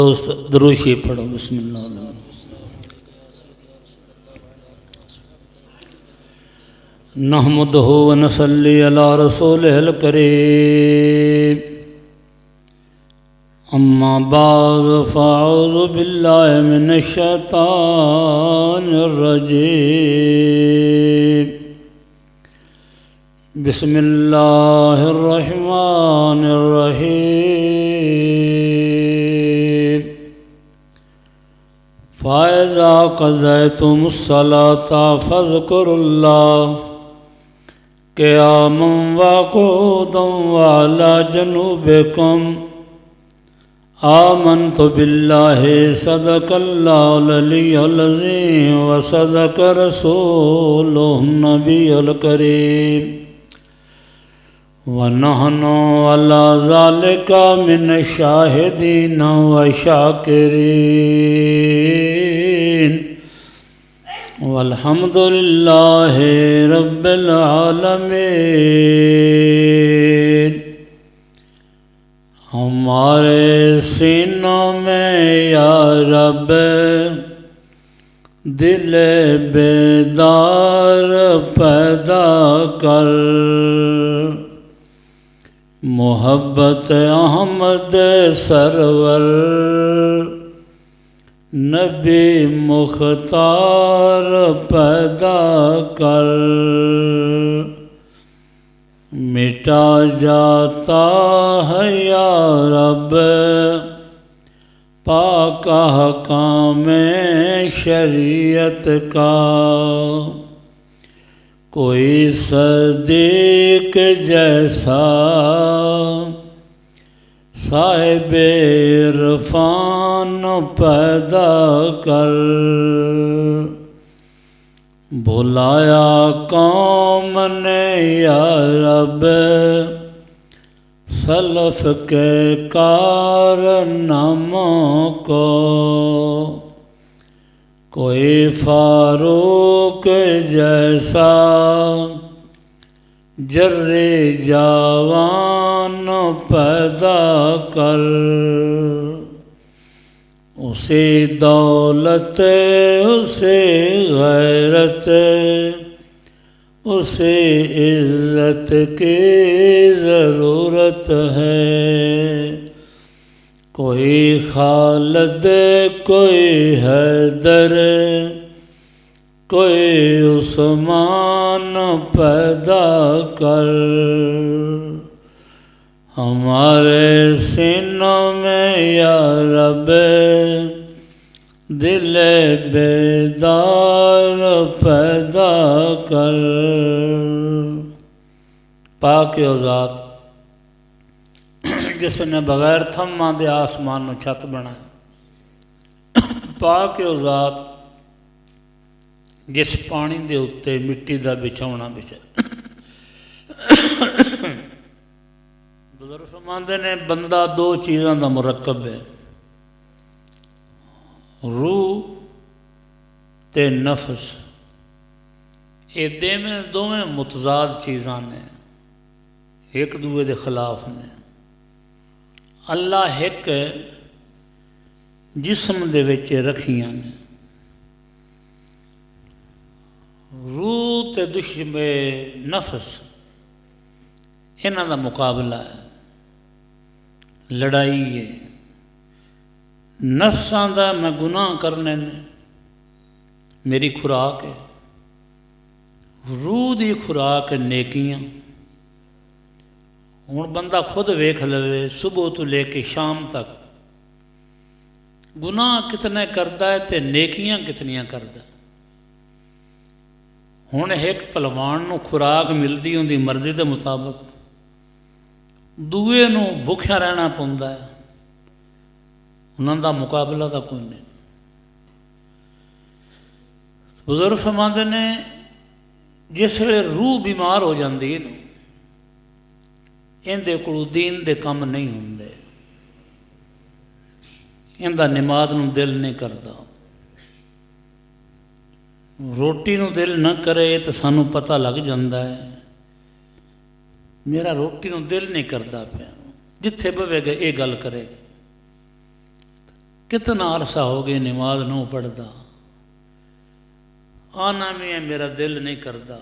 दोस्त दरूशी पढ़ो। बिस्मिल्लाह। नहमदुहु व नसल्ली अला रसूलिहिल करीम। अम्मा बाद फ़अऊज़ु बिल्लाहि मिनश शैतानिर रजीम। बिस्मिल्लाहिर रहमानिर रहीम। फ़इज़ा क़ज़यतुमुस्सलाता फ़ज़्कुरुल्लाह क़ियामन व क़ुऊदन व अला जुनूबिकुम। आमन्तु बिल्लाहि सदक़ल्लाहुल अलियुल अज़ीम व सदक़ रसूलुहुन नबियुल करीम व नहनु अला ज़ालिका मिनश शाहिदीन व शाकिरीन वल्हम्दुलिल्लाहि रब्बिल आलमीन। हमारे सीनों में या रब दिल बेदार पैदा कर। मोहब्बत अहमद सरवर नबी मुख्तार पैदा कर। मिटा जाता है या रब पाक अहकाम शरीयत का। कोई सदीक जैसा साहिब इरफान पैदा कर। बुलाया कौम ने या रब सलफ के कारनामों को। कोई फारूक जैसा जर्रे जवान पैदा कर। उसे दौलत उसे गैरत उसे इज़्ज़त की ज़रूरत है। कोई खालिद कोई हैदर कोई उस्मान पैदा कर। हमारे सीनों में या रब दिल बेदार पैदा कर। पाक ओ ज़ात जिसने बगैर थम्मा दे आसमान में छत बनाया। पाक ओ ज़ात जिस पानी दे उत्ते मिट्टी का बिछौना बिछा। बुजुर्ग फरमांदे ने बंदा दो चीज़ों का मुरक्कब है, रूह ते नफस। ये दोवें मुतजाद चीज़ां ने, एक दूए के खिलाफ ने। अल्लाह एक जिस्म दे विच रखियां ने। रूह ते दुश्मन नफस इन्हां दा मुकाबला है, लड़ाई है। नफ्सां दा मैं गुनाह करने ने मेरी खुराक है, रूह की खुराक नेकियां। हुण बंदा खुद वेख लवे सुबह तो लेके शाम तक गुनाह कितने करता है तो नेकियां कितनियां करता। हुण एक पहलवान नूं खुराक मिलती उनकी मर्जी के मुताबिक, दूए नूं भुखिया रहना पौंदा है। उन्हों का मुकाबला तो कोई नहीं। बुजुर्ग फरमाते ने जिस वे रूह बीमार हो जाती है ना, इहदे कोल दीन दे कम नहीं होंदे। इहदा नमाज नूं दिल नहीं करता, रोटी नूं दिल न करे तो सानू पता लग जाता है मेरा रोटी नूं दिल नहीं करता पाया। जिथे बवेगा ये गल करेगा। कितना अरसा हो गया नमाज नहीं पढ़ता, आना भी है मेरा दिल नहीं करता,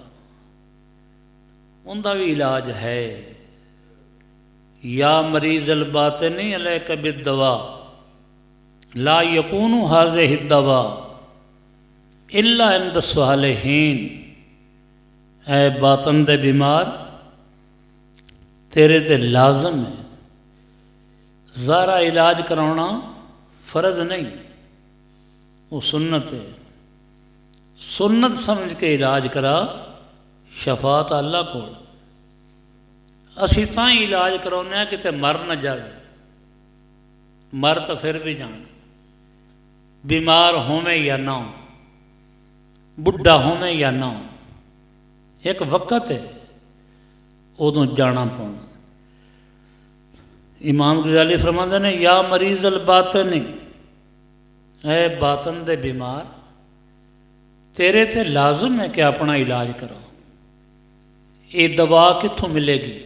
उनका भी इलाज है। या मरीज़ अल बातिनी अलैका बिद्दवा ला यकूनु हाज़िहि दवा इल्ला इंद स्वालिहीन। ऐ बातन दे बीमार, तेरे ते लाजम है, ज़ारा इलाज कराना फ़र्ज नहीं, वो सुन्नत है। सुन्नत समझ के इलाज करा, शफात अल्लाह को। असी तां इलाज कराने किते मर न जाए, मर तो फिर भी जान, बीमार होवे या ना हो, बुढ़ा होवे या ना हो, एक वक़्त है उदों जाना पौना। इमाम गज़ाली फरमाते ने या मरीज़ अल बातिनी, ऐ बातन दे बीमार, तेरे ते लाजम है कि अपना इलाज करो। ये दवा कित्थों मिलेगी?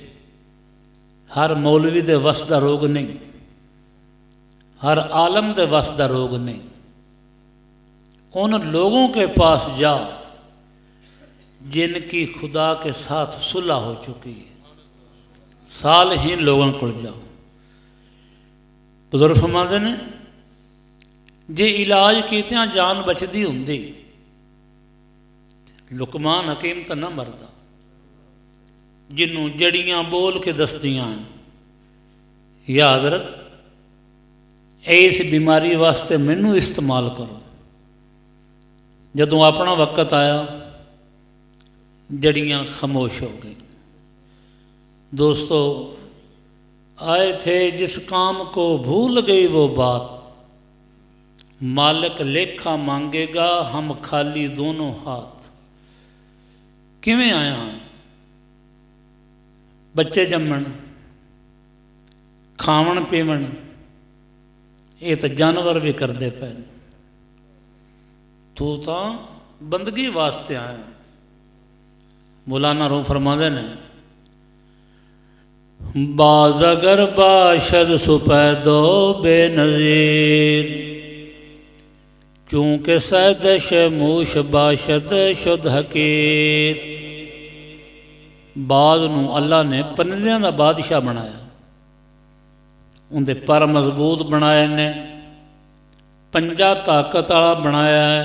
हर मौलवी दे वस दा रोग नहीं, हर आलम दे वस दा रोग नहीं। उन लोगों के पास जा जिनकी खुदा के साथ सुलह हो चुकी है, सालहीन लोगों को जाओ। बुजुर्ग फरमाते ने जे इलाज कीतियां जान बचदी हुंदी, लुकमान हकीम तो ना मरदा, जिन्हों जड़ियाँ बोल के दसदियां या हजरत इस बीमारी वास्ते मैनू इस्तेमाल करो। जदों अपना वक़्त आया, जड़ियाँ खामोश हो गई। दोस्तों, आए थे जिस काम को भूल गई वो बात, मालिक लेखा मांगेगा हम खाली दोनों हाथ। किवें आया हैं? बच्चे जम्मण, खावन पीवन, ये तो जानवर भी करते पे। तू तो बंदगी वास्ते आया। मौलाना रूम फरमाते ने बाज अगर बाशद सुपैदो बेनज़ीर, चूँकि सैदश मूश बाशद शुद्ध हकीर। बाज नूं अल्लाह ने परिंदियां दा बादशाह बनाया, उनके पर मजबूत बनाए ने, पंजा ताकत वाला बनाया है।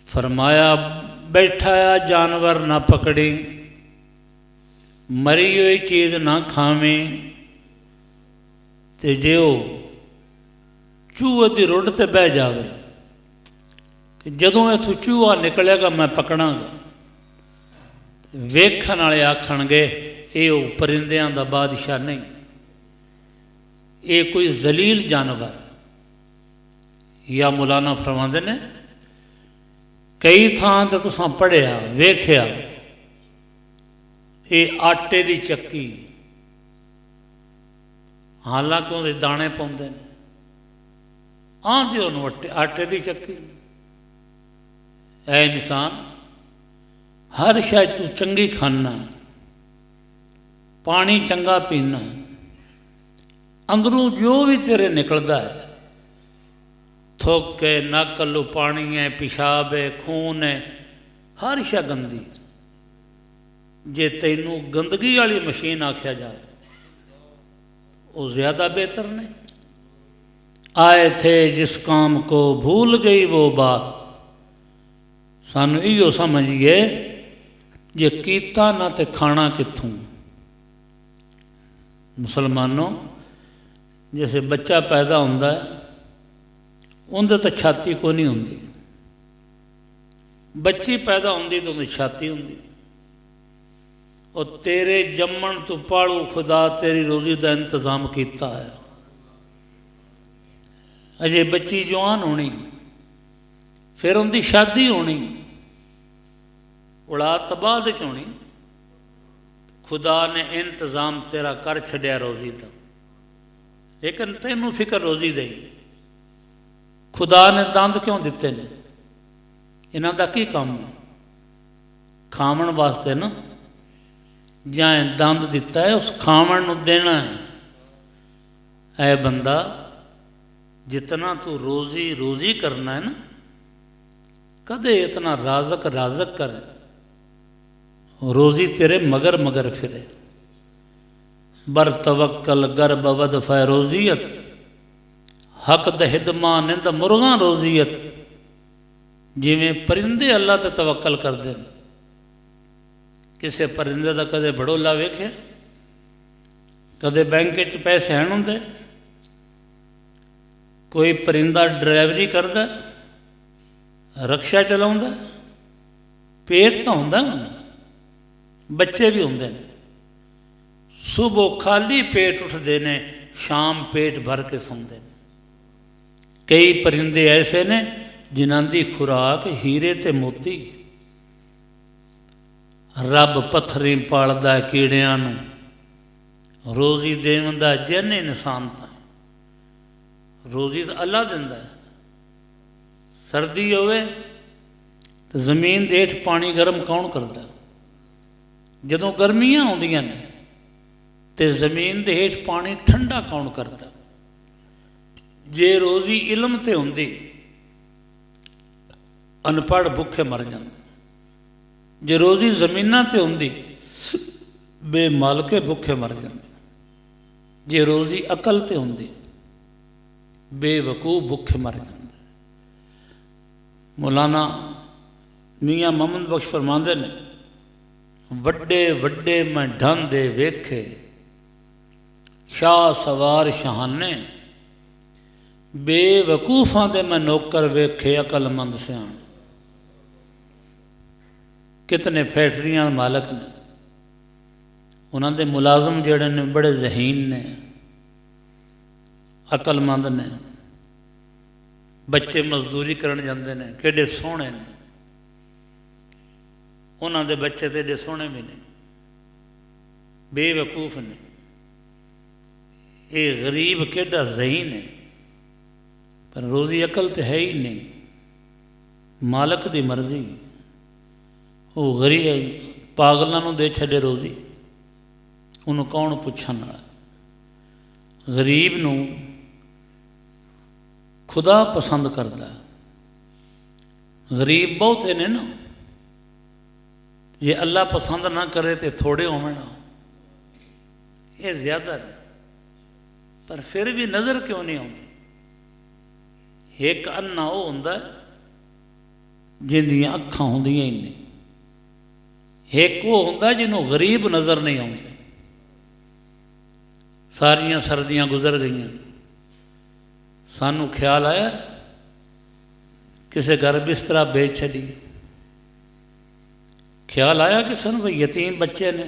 फरमाया बैठाया जानवर ना पकड़ी, मरी हुई चीज़ ना खावें, ते जे वो चूहे की रुढ़ ते बह जावे कि जदों इथों चूहा निकलेगा मैं पकड़ांगा, वेखण वाले आखणगे ये परिंदियां दा बादशाह नहीं, ये कोई जलील जानवर। या मौलाना फरमाते ने कई थां ते तुसां पढ़िया वेख्या, ये आटे की चक्की, हालांकि उहदे दाने पाउंदे ने, आंदे उहनूं आटे की चक्की। ऐ इंसान, हर शायद तू चंगी खाना, पानी चंगा पीना, अंदरों जो भी तेरे निकलता है, थुक है, नक लो पानी है, पेशाब है, खून है, हर शा गंदी। जे तैनू गंदगी वाली मशीन आख्या जाए वो ज़्यादा बेहतर नहीं। आए थे जिस काम को भूल गई वो बात, सानू इहो समझिए जे कीता ना ते खाना कित्थों। मुसलमानों, जैसे बच्चा पैदा होता है उनके तो छाती को नहीं होंगी, बच्ची पैदा होंगी तो उनकी छाती होंगी। और तेरे जम्मण तो पालू खुदा तेरी रोज़ी का इंतज़ाम किया है। अजे बच्ची जवान होनी, फिर उनकी शादी होनी, औलाद तबाद होनी, खुदा ने इंतज़ाम तेरा कर छड्या रोज़ी का, लेकिन तेनू फिक्र रोज़ी दे। खुदा ने दंद क्यों दिते ने? इन्हां दा की काम है? खावन वास्ते ना, जाए दंद दिता है उस खावन नूं देना है। ऐ बंदा जितना तू रोज़ी रोज़ी करना है ना, कदे इतना राज़क राज़क कर, रोज़ी तेरे मगर मगर फिरे। बर तवक्कल गर बवद फैरोज़ियत, हक दहिदमा निंद मुर्गा रोज़ियत। जिमें परिंदे अल्लाह ते तवक्कल करते हैं। किसी परिंदे का कदे बड़ोला वेखे? कदे बैंक च पैसे हैं होंदे? कोई परिंदा ड्राइवरी करता, रक्षा चलाउंदा, पेट तो होंदा ना, बच्चे भी होंदे ने। सुबह खाली पेट उठते ने, शाम पेट भर के सौंदे ने। कई परिंदे ऐसे ने जिन्हां दी खुराक हीरे ते मोती। रब पत्थरी पालदा कीड़ियां नूं, रोज़ी देवंदा जिन इंसान तां। रोज़ी तो अल्लाह दिंदा है। सर्दी होवे तो जमीन दे हेठ पानी गर्म कौन करता? जदों गर्मियां आउंदियां ने ते जमीन दे हेठ पानी ठंडा कौन करता? जे रोज़ी इलम ते हुंदी, अनपढ़ भुखे मर जाते। जे रोज़ी जमीनां ते हुंदी, बेमालके भुखे मर जाते। जे रोज़ी अकल ते हुंदी, बेवकूफ भुखे मर जाते। मौलाना मियाँ मोहम्मद बख्श फरमांदे ने, वड्डे वड्डे मैं ढांदे वेखे, शाह सवार शहाने। बेवकूफां दे मैं नौकर वेखे, अकलमंद सियाण। कितने फैक्ट्रियां मालक ने, उन्होंने मुलाजम जोड़े ने बड़े जहीन ने, अकलमंद ने। बच्चे मजदूरी करन जाते हैं, केडे सोहने ने। उन्होंने बच्चे तो एडे सोहने भी नहीं, बेवकूफ ने। ये गरीब केडा जहीन है, पर रोज़ी अकल तो है ही नहीं। मालक की मर्जी। वो गरीब पागलों दे छड़े रोज़ी, उन्होंने कौन पुछण वाला? गरीब नूं खुदा पसंद करता। गरीब बहुते ने ना, जे अल्लाह पसंद ना करे तो थोड़े होवे ना, ये ज़्यादा ने। पर फिर भी नज़र क्यों नहीं आती? एक अन्ना वो होंदा जिंदियां अखां होंदियां ही नहीं। एक वो होंदा जिन्हों गरीब नज़र नहीं आते। सारियां सर्दियां गुजर गई, सानू ख्याल आया किसी घर बिस्तरा बेच छड़ी। ख्याल आया कि सानू भाई यतीम बच्चे ने,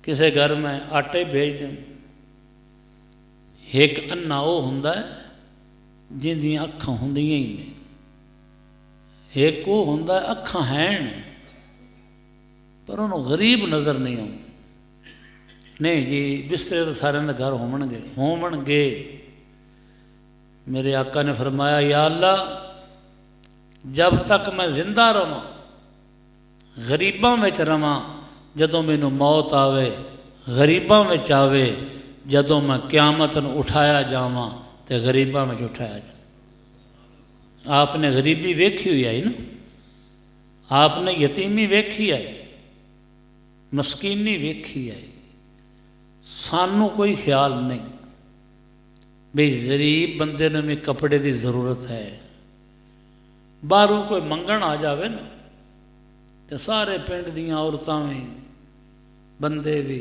किसी घर में आटे भेज दें। एक अन्ना वो होंदा जिंदियां अखां होंदियां ही नहीं। एक वो होंदा अखां हैं पर उन्होंने गरीब नज़र नहीं आते। नहीं जी, बिस्तरे तो सारे घर होवणगे। मेरे आका ने फरमाया, या अल्लाह, जब तक मैं जिंदा रवां गरीबां में रवां, जदों मैनू मौत आवे गरीबां में आवे, जदों मैं क्यामत नूं उठाया जावां तो गरीबां में उठाया जा। आपने गरीबी वेखी हुई आई ना, आपने यतीमी वेखी आई, मस्कीनी वेखी आई। सानू कोई ख्याल नहीं भी गरीब बंदे ने भी कपड़े की ज़रूरत है। बाहरों कोई मंगण आ जाए ना, तो सारे पिंड दियां औरतां भी बंदे भी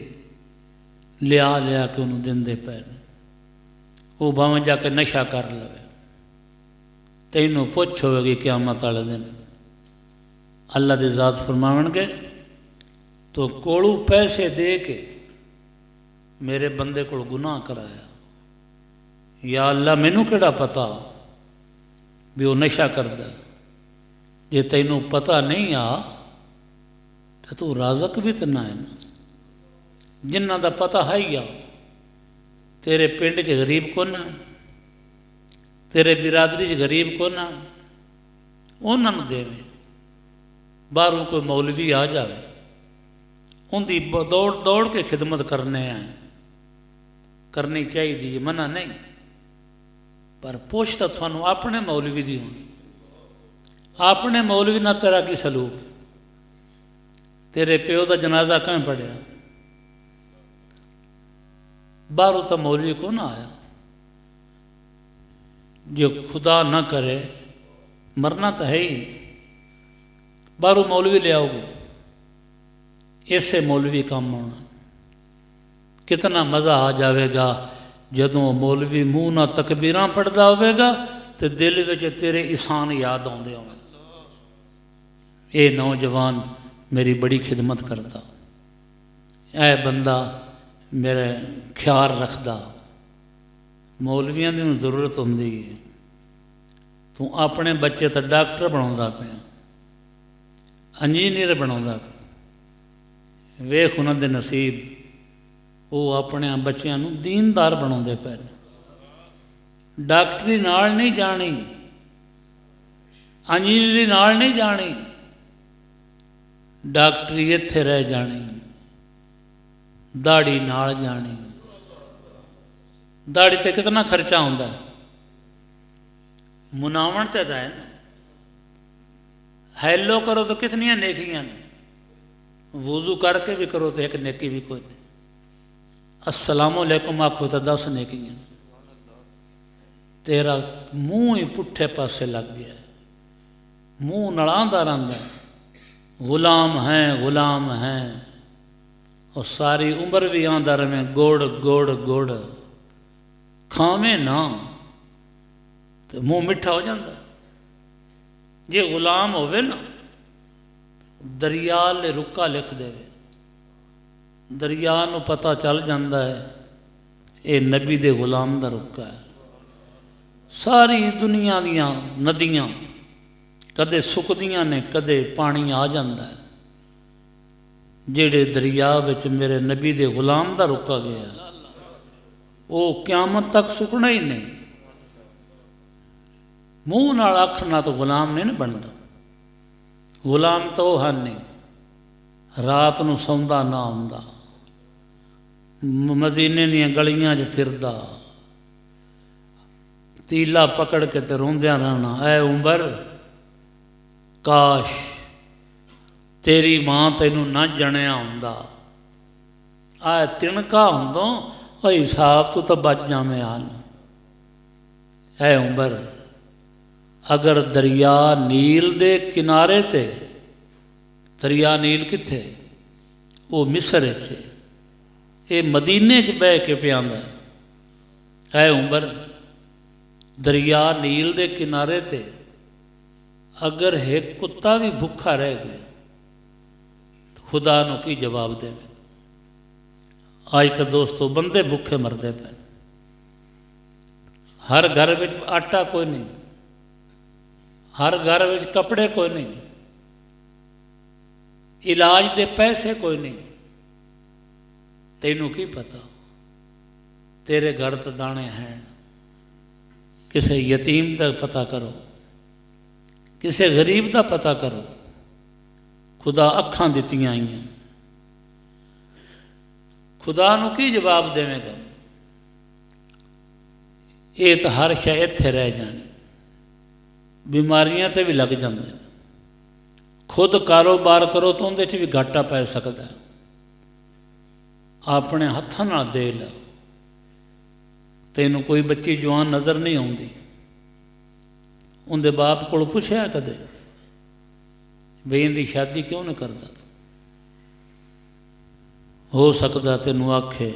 लिया लिया के उन्होंने देंदे पे। वो भावें जाके नशा कर लवे, तैनूं पुछ होवेगी क़यामत वाले दिन। अल्लाह दे ज़ात फरमावणगे, तो कोलू पैसे दे के मेरे बंदे को गुनाह कराया। या अल्लाह, मैनू केड़ा पता भी वो नशा करदा? जे तैनू पता नहीं आ तो तू राज़क भी तो ना है ना। जिन्हां दा पता है ही आ, तेरे पिंड च गरीब कौन है, तेरे बिरादरी च गरीब कौन है, उन्होंने देवे। बाहरों कोई मौलवी आ जाए, उनकी दौड़ दौड़ के खिदमत करने हैं, करनी चाहिए, मना नहीं। पर पुछ तो थानू अपने मौलवी दी होनी। अपने मौलवी ना तेरा की सलूक, तेरे प्यो का जनाजा कहीं पढ़िया, बाहरों तो मौलवी को ना आया। जो खुदा ना करे मरना तो है ही, बाहरों मौलवी ले आओगे, ऐसे मौलवी काम आना। कितना मज़ा आ जाएगा जदों मौलवी मूँह ना तकबीरां पढ़ता होगा तो दिल में तेरे ईसान याद आते हो। ये नौजवान मेरी बड़ी खिदमत करता, ऐ बंदा मेरे ख्याल रखता, मौलवियों की जरूरत होंगी है। तू अपने बच्चे तो डॉक्टर बना पाया, इंजीनियर बना पाया, वेख उन्होंने नसीब, वो अपने बच्चों को दीनदार बना पे। डॉक्टरी नाल नहीं जानी, इंजीनियरी नाल नहीं जानी, डॉक्टरी इत्थे रह जानी, दाड़ी नाल जानी। दाड़ी ते कितना खर्चा होंदा, मुनावण ते है ना। हैलो करो तो कितनियां नेकियां ने, वुजू करके भी करो तो एक नेकी भी कोई नहीं। अस्सलामुअलैकुम आखो तो 10 नेकियां। तेरा मूँह ही पुट्ठे पासे लग गया, मूँह नड़ांदा रहंदा, गुलाम हैं गुलाम हैं, और सारी उम्र भी आंदा रहे गुड़ गुड़ गुड़, खावे ना तो मूँह मिठा हो जाता। जे गुलाम होवे ना, दरिया ले रुका लिख देवे, दरिया नूं पता चल जाता है ये नबी दे गुलाम दा रुका है। सारी दुनिया दियां नदियां कदे सुकदियां ने, कदे पानी आ जाता है। जेड़े दरिया विच मेरे नबी दे गुलाम दा रुका गया, वो क्यामत तक सुकना ही नहीं। मूँह नाल आखना तो गुलाम नहीं ना बनता। गुलाम तो वह है नहीं, रात नूं सौंदा ना आउंदा, मदीने दीयां गलियां च फिरदा, तीला पकड़ के ते रोंदियां रहना, ऐ उमर काश तेरी मां तेनू ना जणिया हुंदा, आ तिणका हुंदों ओ हिसाब तू तो बच जावे हाल। ऐ उमर अगर दरिया नील दे किनारे ते, दरिया नील किथे, वो मिस्र च, ये मदीने च बह के पियांदा। है उमर दरिया नील दे किनारे ते अगर एक कुत्ता भी भुखा रह गया तो खुदा नूं की जवाब देवे। अज तो दोस्तों बंदे भुखे मरदे पे, हर घर में आटा कोई नहीं, हर घर में कपड़े कोई नहीं, इलाज दे पैसे कोई नहीं। तेनू की पता तेरे घर तो दाने हैं। किसी यतीम का पता करो, किसी गरीब का पता करो। खुदा अखां दित्तियां आईयां, खुदा नूं की जवाब देवेगा। ये तो हर शय इत्थे रह जानी, बीमारियां ते भी लग जाते। खुद कारोबार करो तो उहदे च भी घाटा पै सकता है। अपने हत्थां नाल दे ला। तैनूं कोई बच्ची जवान नज़र नहीं आउंदी, उनके बाप को पुछया कदे बई इहदी शादी क्यों नहीं करता? हो सकता तैनूं आखे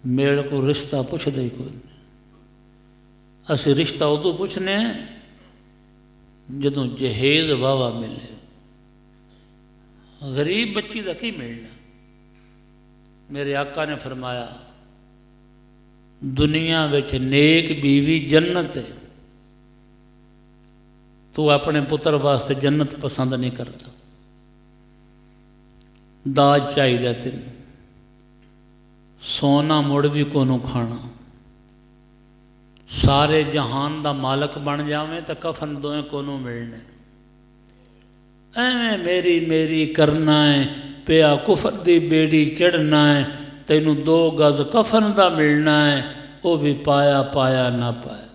मेरे को रिश्ता पुछदे ही कोई नहीं। असीं रिश्ता उदों पुछने जदों जहेज वाहवा मिले। गरीब बच्ची का की मिलना? मेरे आका ने फरमाया दुनिया विच नेक बीवी जन्नत है। तू अपने पुत्र वास्ते जन्नत पसंद नहीं करता, दाज चाहिए तेन। सोना मुड़ भी कोनों खाना, सारे जहान का मालक बन जावे तो कफन दोए कोनों मिलने। एवें मेरी मेरी करना है, पिया कुफर दी बेड़ी चढ़ना है, तेनू 2 गज कफन का मिलना है। वो भी पाया पाया ना पाया।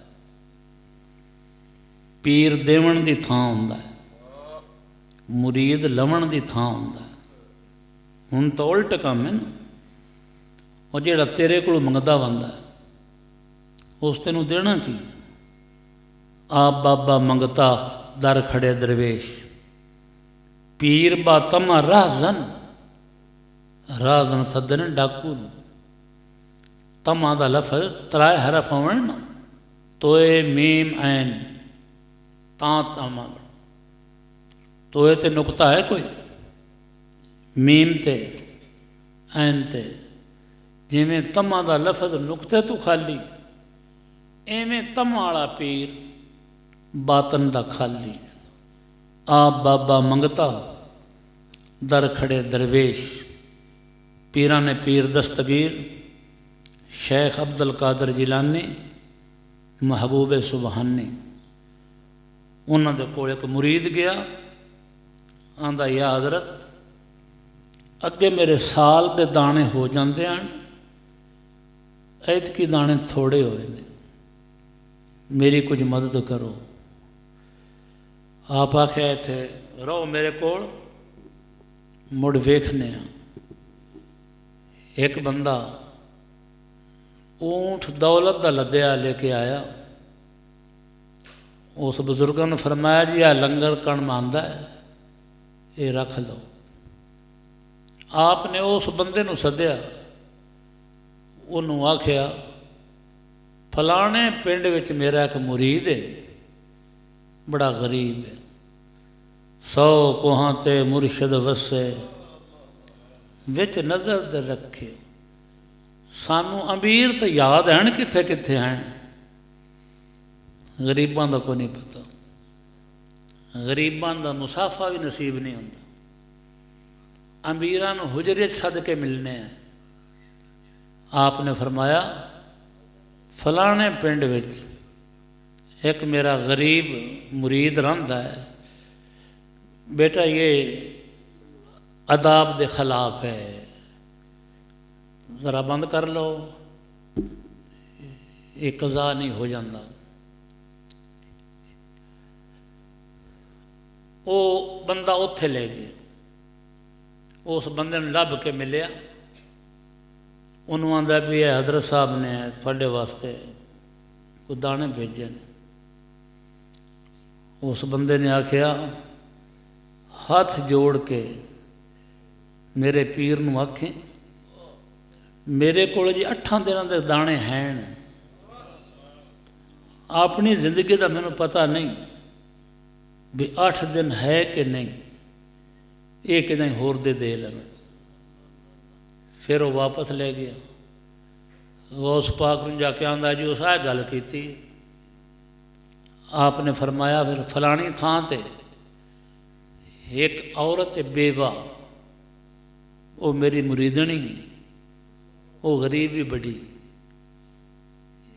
पीर देवन की थां हुंदा है, मुरीद लवन की थां हुंदा है। हुण तो उल्ट काम है ना, और जिहड़ा तेरे कोल मंगदा बंदा उस तेनू देना की। आप बाबा मंगता दर खड़े दरवेश, पीर बातमा राहजन, राहजन सदन डाकू। तमा का लफज त्राए हरफ आवन ना, तोए मीम ऐन तमा। तोए ते नुकता है कोई, मीम ते ऐन ते। जिमें तमा का लफज नुकते तो खाली, एवें तमा वाला पीर बातन दा खाली। आप बाबा मंगता दर खड़े दरवेश। पीरां ने पीर दस्तगीर शेख अब्दुल कादर जिलानी महबूब सुबहानी, उन्होंने कोल एक मुरीद गया, आंदा या हजरत अगे मेरे साल के दाने हो जाते हैं, ऐतकी दाने थोड़े होए ने, मेरी कुछ मदद करो। आप आख्या इत्थे रहो मेरे कोल, मुड़ वेखने। एक बंदा ऊंठ दौलत का लद्या लेके आया। उस बुजुर्गों ने फरमाया जी आ लंगर कण मानदा है, ये रख लो। आपने उस बंदे नूं सद्या, उन्होंने आख्या फलाने पिंड विच मेरा एक मुरीद है, बड़ा गरीब है, 100 कोहां ते मुर्शद वसे, विच नज़र दे रखे। सानू अमीर तो याद हैं कित्थे कित्थे हैं, गरीबां दा कोई नहीं पता। गरीबां दा मुसाफा भी नसीब नहीं होंदा, अमीरां नूं हुजरे सद के मिलने हैं। आपने फरमाया फलाने पिंड विच एक मेरा गरीब मुरीद रहिंदा है, बेटा ये अदाब के खिलाफ है, ज़रा बंद कर लो, ये कज़ा नहीं हो जाता। वो बंदा उत्थे ले गया, उस बंदे ने लभ के मिलिया, उन्होंने आंदा भी हजरत साहब ने थोड़े वास्ते कोई दाने भेजे ने। उस बंदे ने आख्या हाथ जोड़ के मेरे पीर नूं आखें, मेरे को जी 8 दिनों के दाने हैं, अपनी जिंदगी का मैनू पता नहीं भी 8 दिन है कि नहीं, ये कि होर दे लेना। फिर वो वापस ले गया। गौस पाक नूं जाके आंदा जी उस आ गल की। आपने फरमाया फिर फलानी थां ते एक औरत बेवा, वो मेरी मुरीदनी, वो गरीब भी बड़ी,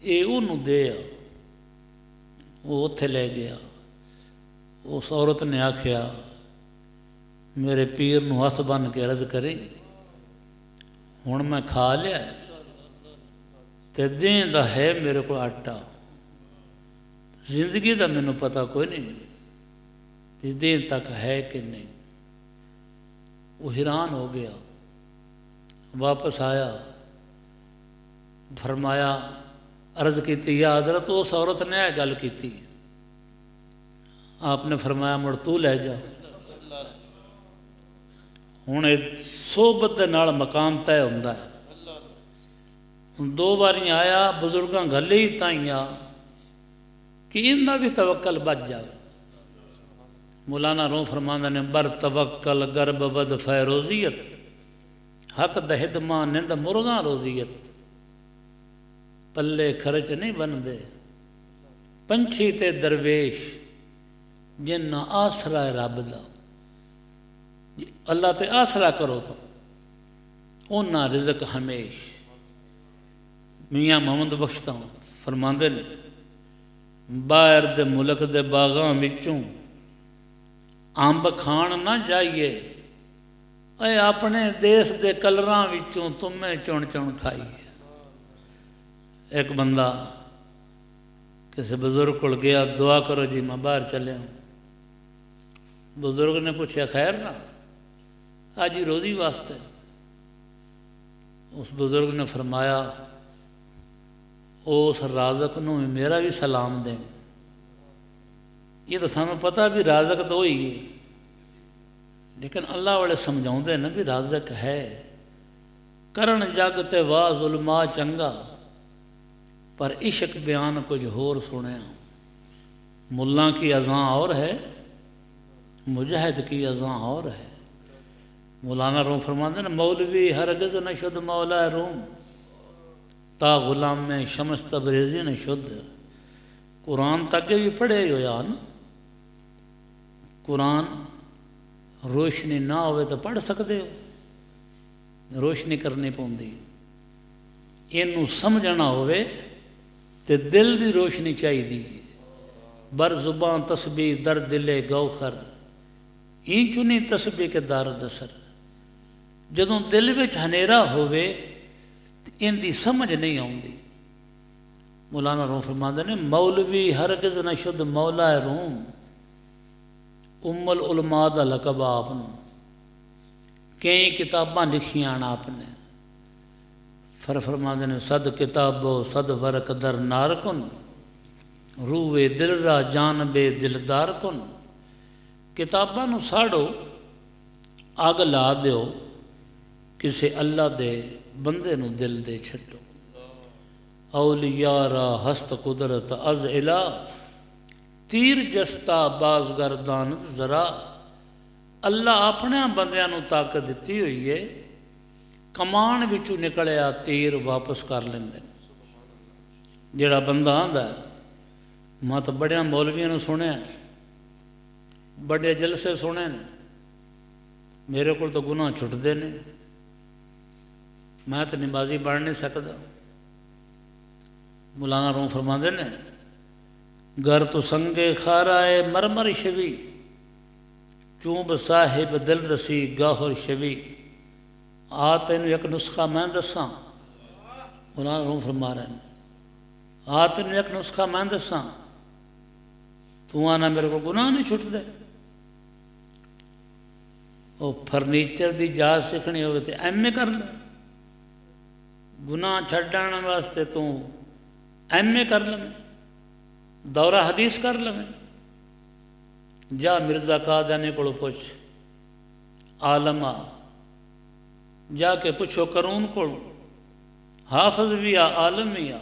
ये उन्होंने दे आ। वो उत्थे ले गया। उस औरत ने आख्या मेरे पीर नूं हथ बन के अर्ज करी, हुण मैं खा लिया ते देंदा है मेरे को आटा, जिंदगी का मैनू पता कोई नहीं भी देन तक है कि नहीं। वो हैरान हो गया, वापस आया, फरमाया अर्ज की या हजरत उस औरत ने यह गल की। आपने फरमाया मुड़ तू लै जा। हुण सोबत दे नाल मकाम तय हुंदा है। 2 बारी आया, बजुर्गां गल ही ताई आ कि इन्ना भी तवक्कल बच जाए। मौलाना रूह फरमांदा ने बर तवक्कल गर्ब वद फैरोजियत, हक दहिद मां निंद मुर्गा रोजियत, पल्ले खर्च नहीं बनते पंछी ते दरवेश, जिन्ना आसरा है रब दा। अल्लाह ते आसरा करो तो उन्ना रिजक हमेश। मियाँ मोहम्मद बख्श फरमाते ने बाहर दे मुल्क दे बागां विचों अंब खाण ना जाइए, अरे अपने देश दे कलरां विचों तुम्हें चुन चुन खाइए। एक बंदा किसी बुजुर्ग को गया, दुआ करो जी मैं बाहर चलिया। बुजुर्ग ने पूछा खैर ना, आज ही रोज़ी वास्ते। उस बुजुर्ग ने फरमाया उस राजक नूं मेरा भी सलाम दें। ये तो सानू पता भी राजक तो ही है, लेकिन अल्लाह वाले समझाते ना भी राजक है। करण जग ते वाह जुल्मा चंगा, पर इश्क बयान कुछ होर सुनिया। मुल्ला की अज़ां और है, मुजाहिद की अज़ां और है। मौलाना रूम फरमाते हैं मौलवी हरगिज़ न शुद्ध मौला रूम, ता गुलाम में शमस तबरेज़ी न शुद्ध। कुरान तक भी पढ़े हो या ना, कुरान रोशनी ना हो तो पढ़ सकते हो, रोशनी करनी पौंदी। इनू समझना होवे ते दिल की रोशनी चाहिए। बर जुबान तस्बीह दर दिले गौखर, इंच नहीं तस्बीह के दर दसर। जदों दिल में हनेरा होवे तो इनकी समझ नहीं आती। मौलाना रूम फरमाते ने मौलवी हरगिज़ न शुद्ध मौला रूम, उम्मल उलमा दा लकब आपन। कई किताबां लिखियां आपने, फरमाते ने सद किताबो सद वरक दर नारकुन, रूवे दिल रा जान बे दिलदार कुन। किताबां नूं साड़ो, अग ला दो, किसी अल्लाह दे बंदे नूं दिल दे छड्डो। औलियारा हस्त कुदरत अज इला, तीर जस्ता बाजगरदानत जरा। अल्लाह अपने बंदियां नूं ताकत दिती हुई है, कमान विचों निकलिया तीर वापस कर लेंदे। जिहड़ा बंदा आंदा मैं तो बड़िया मौलवियों नूं सुनिया, बड़े जलसे सुने ने, मेरे को तो गुनाह छुटते ने, मैं तो नमाजी बन नहीं सकता। मौलाना रूम फरमाते ने घर तो संगे खाराए मरमर शवी, चूब साहिब दिल रसी गाहर शवी। आ तेन एक नुस्खा मैं दसा, मौलाना रूम फरमा रहे हैं, आ तेन एक नुस्खा मैं दसा, तू आना मेरे को गुनाह नहीं छुटते। वो फर्नीचर की जाच सीखनी हो तो MA कर ले, गुनाह छड्डण वास्ते तू MA कर ले, दौरा हदीस कर ले। जा मिर्जा कादयानी को पुछ, आलम आ, जाके पुछो करून को, हाफज भी आ आलम भी आ।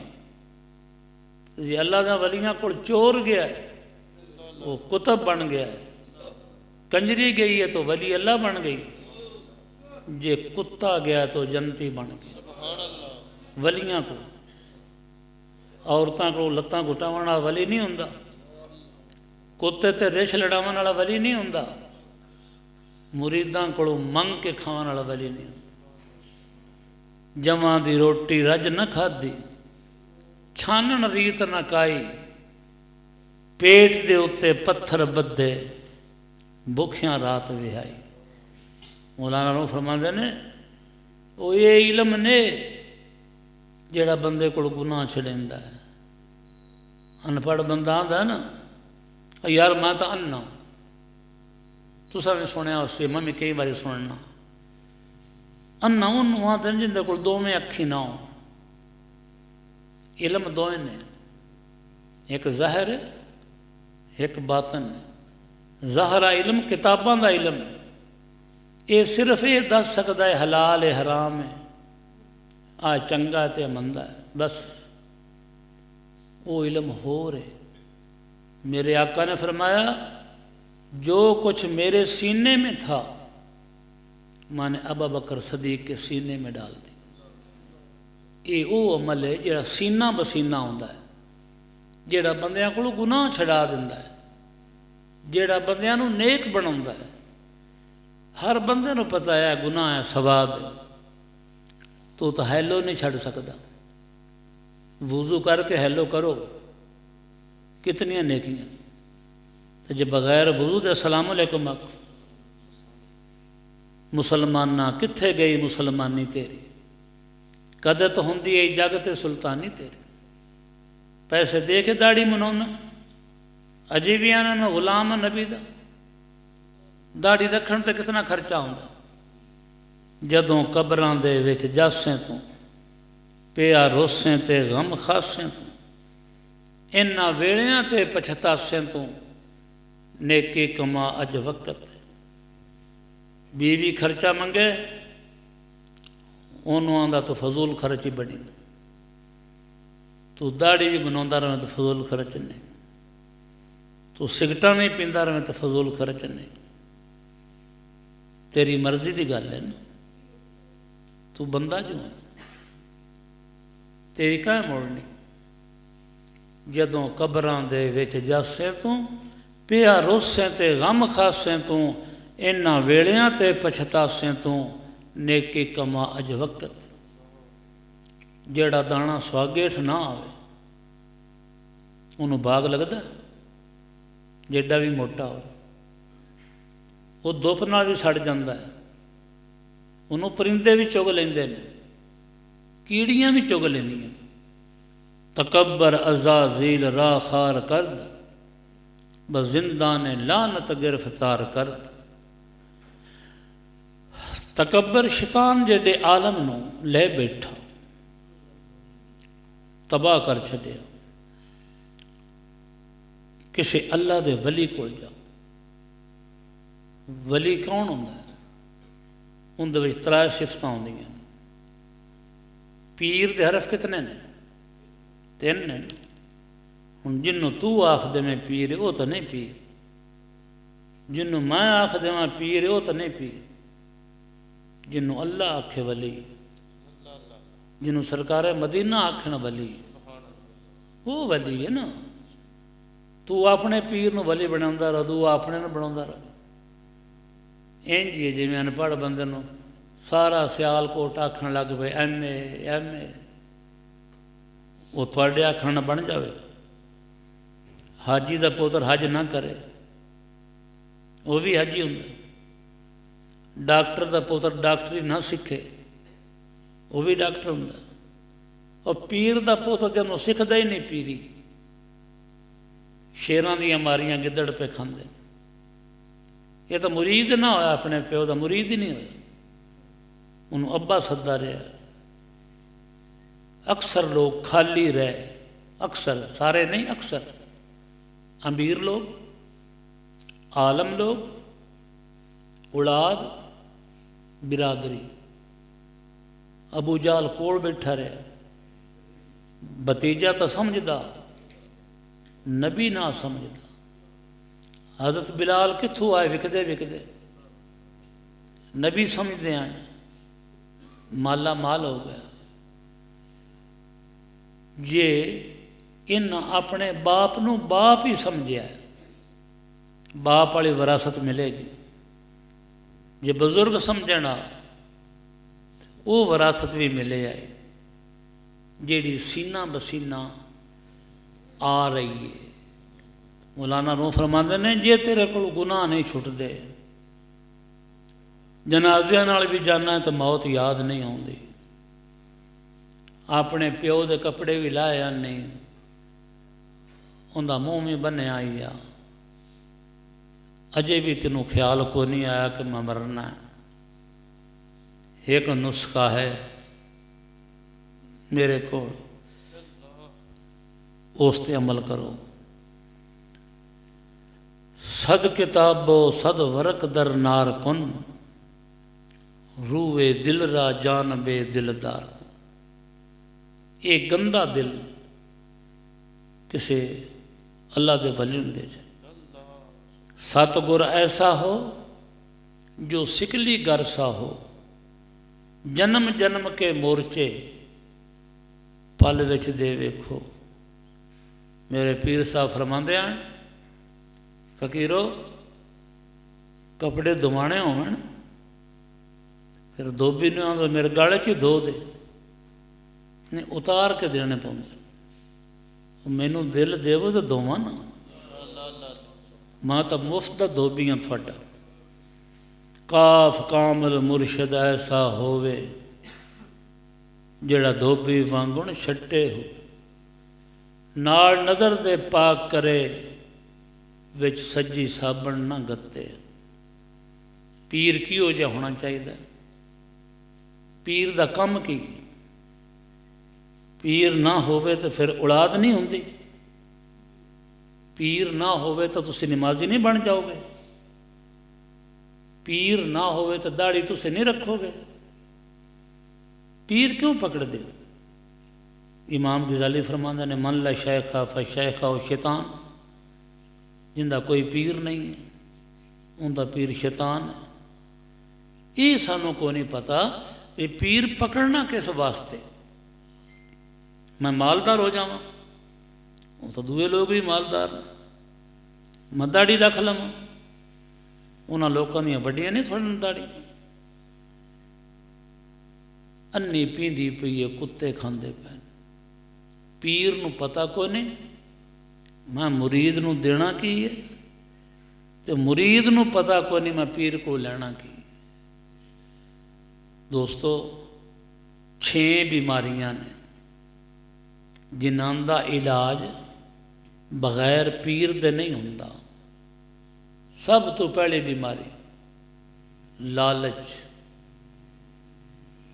जी अल्लाह का वलियां को चोर गया है, वो कुतब बन गया है। कंजरी गई है तो वली अल्लाह बन गई, जे कुत्ता गया तो जनती बन गई। वलियां को औरतों को लत्तां घुटावन वाला वली नहीं हुंदा, कुत्ते ते रिछ लड़ावन वाला वली नहीं हुंदा, मुरीदां को मंग के खावन वाला वली नहीं हुंदा। जमां दी रोटी रज न खाधी, छानन रीत न काई, पेट दे उत्ते पत्थर बद्धे, भुखियां रात विहाई। मौलाना रूम फरमाते ने वो ये इलम ने जेड़ा बंदे को गुनाह छड़ेंदा है। अनपढ़ बंदा आंदा ना यार मैं तो अन्ना, तुसा भी सुनिया उससे, मैं भी कई बार सुनना। अन्ना उन्होंने आते जिंदे को दोवें अखी ना हो। इलम दोए ने, एक ज़ाहिर है एक बातन है। ज़ाहरा इलम किताबां दा इलम है, ये सिर्फ ये दस सकता है हलाल है हराम है, आ चंगा है तो मंदा है, बस वो इलम हो रहे। मेरे आका ने फरमाया जो कुछ मेरे सीने में था मैंने अबू बकर सदीक के सीने में डाल दी। ये वो अमल है जिहड़ा सीना बसीना होंदा है, जिहड़ा बंदियां कोलों गुनाह छड़ा दिंदा है, जिहड़ा बंदियां नूं नेक बनाउंदा है। हर बंदे नूं पता है गुनाह है सवाब है, तो हैलो नहीं छड़ सकता। वुजू करके हैलो करो, कितनियां नेकियां। तो जे बगैर वुजू दे अस्सलाम अलैकुम आखो, मुसलमाना कित्थे गई मुसलमानी तेरी, कदे तो होंदी है जग ते सुल्तानी तेरी। पैसे दे के दाड़ी मनाउना, अजे भी आना मैं गुलाम हाँ नबी का। दाड़ी रखण ते कितना खर्चा होंदा। जदों कबरां दे विच जासें तो पिया रोसें ते गम खासें तो, इन्हां वेलियां ते पछतासें तो नेकी कमा अज वक्त। बीवी खर्चा मंगे, उन्होंने आंदा तो फजूल खर्च ही बनी। तू दाड़ी भी बनाता रहे तो फजूल खर्च नहीं, तू सिगटा नहीं पींदा रहे तो फजूल खर्च नहीं। तेरी मर्जी की गल है ना, तू बंदा जो है, तेरी कहाँ मोड़नी। जदों कबरां दे विच जासे तू पिया रोसें ते गम खासें तू, इन्हां वेलियां ते पछतासें तू नेकी कमा अज वक्त। जेड़ा दाना स्वागेठ ना आवे उन्होंने बाग लगता, जेडा भी मोटा हो वो दुप नाल भी सड़ जाता है। उन्होंने परिंदे भी चुग लेंदे ने, कीड़ियाँ भी चुग लेंदियां। तकबर अज़ाज़ील राह खार करद, बजिंदा ने लानत गिरफ्तार करद। तकबर शैतान जेडे आलम नूं ले बैठा, तबाह कर छड्या। किसी अल्लाह दे वली कोल जाओ। वली कौन होंदा है? उनदे विच 3 सिफतां होंदियां। पीर दे हरफ कितने ने? 3 ने। हुण जिन्नों तू आख दे मैं पीर वो तो नहीं पीर, जिन्नों मैं आख देवां पीर वो तो नहीं पीर। जिन्हों अल्लाह आखे वली, जिन्हों सरकार मदीना आखन वली, वो वली है ना। तू अपने पीर नूं वली बनांदा रह, तू अपने नूं बनांदा रह। इंज ही है जिवें अनपढ़ बंदे नूं सारा सियालकोट आखन लग पे MA MA, वो तुहाडे आखण नाल बन जावे। हाजी दा पुत्र हज ना करे, वो भी हाजी हुंदा। डॉक्टर का पुत्र डॉक्टरी ना सीखे, वो भी डॉक्टर होंगे। और पीर का पुत्र जब सीखता ही नहीं पीरी, शेरां दियां मारियां गिद्दड़ पे खांदे। ये तो मुरीद ना होया, अपने प्यो का मुरीद ही नहीं होया, उन्होंने अब्बा सदा रहा। अक्सर लोग खाली रहे, अक्सर, सारे नहीं अक्सर, अमीर लोग, आलम लोग, औलाद, बिरादरी। अबू जाल कोल बैठा रहा, भतीजा तो समझदा, नबी ना समझदा। हज़रत बिलाल कित्थों आए विकदे विकदे, नबी समझदे आए, माला माल हो गया। जे इन अपने बाप नूं बाप ही समझिया, बाप वाली विरासत मिलेगी। जे बुजुर्ग समझना, वो विरासत भी मिले आए, जेड़ी सीना बसीना आ रही है। मौलाना रूह फरमाते ने, जे तेरे को गुनाह नहीं छुटते, जनाजिया नाल भी जाना है तो मौत याद नहीं आती। अपने प्यो के कपड़े भी लाए नहीं, उनका मूँह भी बन्ने आई आ, अजे भी तेनों ख्याल को नहीं आया कि मैं मरना है। एक नुस्खा है मेरे को, उस ते अमल करो। सद किताबो सद वरक दर नार कुन, रूए दिल रा जान बे दिलदार। एक गंदा दिल किसी अल्लाह के वली दे जाए। सतगुर ऐसा हो जो सिकली गरसा हो, जन्म जन्म के मोर्चे पल विच दे वेखो। मेरे पीर साहब फरमाते हैं, फकीरो कपड़े धुमाने होवन फिर धोबी ने आंदो मेरे गाले च ही धो दे, नहीं उतार के देने पौंदे। मैनू दिल देवो तो धोवा ना, मैं तो मुफ्त का धोबी हाँ थोड़ा। काफ कामल मुर्शद ऐसा होवे, जेड़ा धोबी वांगुण छट्टे हो। नाल नज़र दे पाक करे, विच सज्जी साबण ना गत्ते। पीर किहो जिहा होना चाहिए? पीर दा कम की? पीर ना होवे तो फिर औलाद नहीं होंदी। पीर ना होवे तो तुसी नमाजी नहीं बन जाओगे। पीर ना होवे तो दाढ़ी तुसी नहीं रखोगे। पीर क्यों पकड़ दे? इमाम गजाली फरमांदे ने, मन ला शेखा फ शेखा व शैतान। जिंदा कोई पीर नहीं है उनका पीर शैतान है। ये सानू को नहीं पता ये पीर पकड़ना किस वास्ते। मैं मालदार हो जावा, वो तो दूए लोग भी मालदार ने। मैं दाड़ी रख लवां, उन्होंने लोगों दी वड्डियां नहीं थोड़न दाड़ी। अन्नी पींदी पई है, कुत्ते खांदे पे। पीर नूं पता को नहीं मैं मुरीद नूं देना की है, तो मुरीद नूं पता को नहीं मैं पीर को लेना की। दोस्तों, 6 बीमारियां ने जिन्हां दा इलाज बगैर पीर दे नहीं हुंदा। सब तो पहली बीमारी लालच।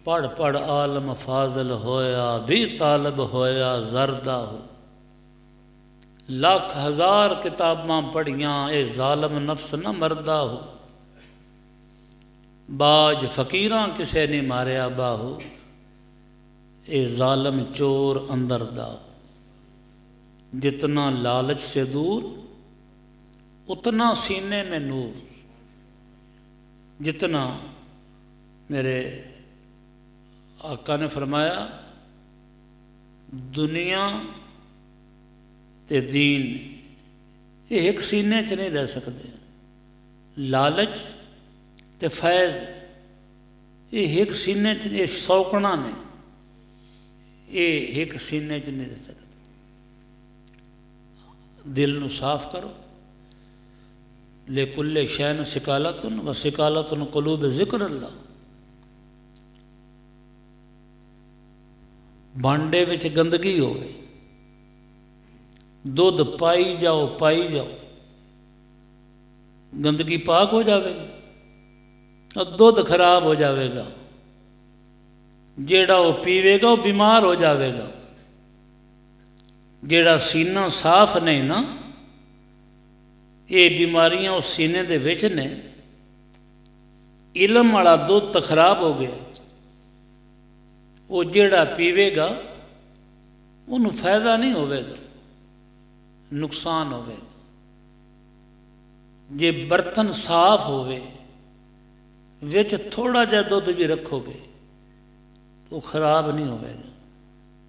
पढ़ पढ़ आलम फाजल होया, भी तालब होया जरदा हो। लाख हज़ार किताबां पढ़ियां, ये जालम नफ्स न मरदा हो। बाज फकीरां किसे ने मारिया बाहो, ये जालम चोर अंदर दा। जितना लालच से दूर उतना सीने में नूर। जितना मेरे आका ने फरमाया, दुनिया ते दीन ये एक सीने च नहीं रह सकते। लालच ते फैज़ ये एक सीने च, ये सौकना ने, ये एक सीने च नहीं रह सकते। दिल नू साफ करो। ले कुल्ले शैन सिकालतुन व सिकालतुन कुलूब ज़िक्र अल्लाह। भांडे विच गंदगी होवे, दुध पाई जाओ पाई जाओ, गंदगी पाक हो जाएगी और दुध खराब हो जाएगा। जेड़ा वो पीवेगा वो बीमार हो जाएगा। जेड़ा सीना साफ नहीं ना, ये बीमारियां उस सीने दे विच ने। इलम वाला दुध तो खराब हो गया, वो जेड़ा पीवेगा उन्हें फायदा नहीं होगा, नुकसान होगा। जे बर्तन साफ होवे, विच थोड़ा जा दुध भी रखोगे तो खराब नहीं होगा,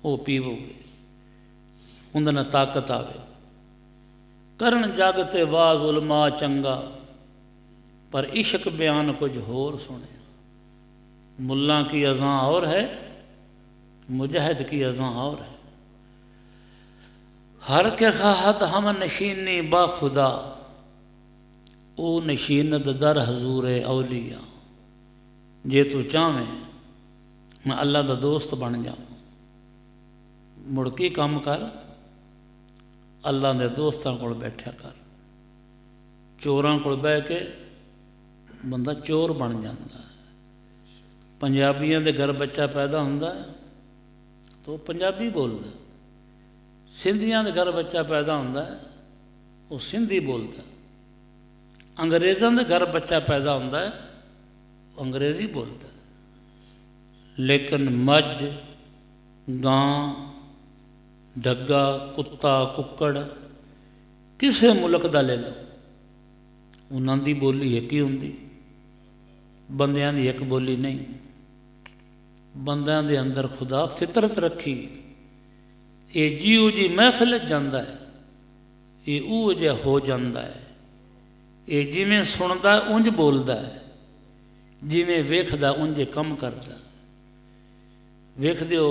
वो पीवोगे, उन्हें ताकत आवे। करन जग ते वाज उलमा चंगा, पर इश्क बयान कुछ होर सुने। मुल्ला की अज़ां और है, मुजाहिद की अज़ां और है। हर के खाहत हम नशीनी बाखुदा, ओ नशीनत दर हजूर औलिया। जे तू चाहें मैं अल्लाह दा दोस्त बन जाऊँ, मुड़की काम कर, अल्लाह के दोस्तों को बैठा कर। चोरां को बह के बंदा चोर बन जाता है। पंजाबियों के घर बच्चा पैदा होता है तो पंजाबी बोलता, सिंधियों के घर बच्चा पैदा होता है वो सिंधी बोलता, अंग्रेज़ों के घर बच्चा पैदा होता है वो अंग्रेज़ी बोलता। लेकिन मझ, गां, डग्गा, कुत्ता, कुक्कड़ किसी मुल्क का ले लो, उन्हों की बोली एक ही होंगी, बंदियां की एक बोली नहीं। बंदियां दे अंदर खुदा फितरत रखी, ये जिहो जी महफिल जाता है ये उहो जिहा हो जाता है। ये जिमें सुनता उंज बोलता है, जिमें वेखदा उंज कम करता। वेख दिओ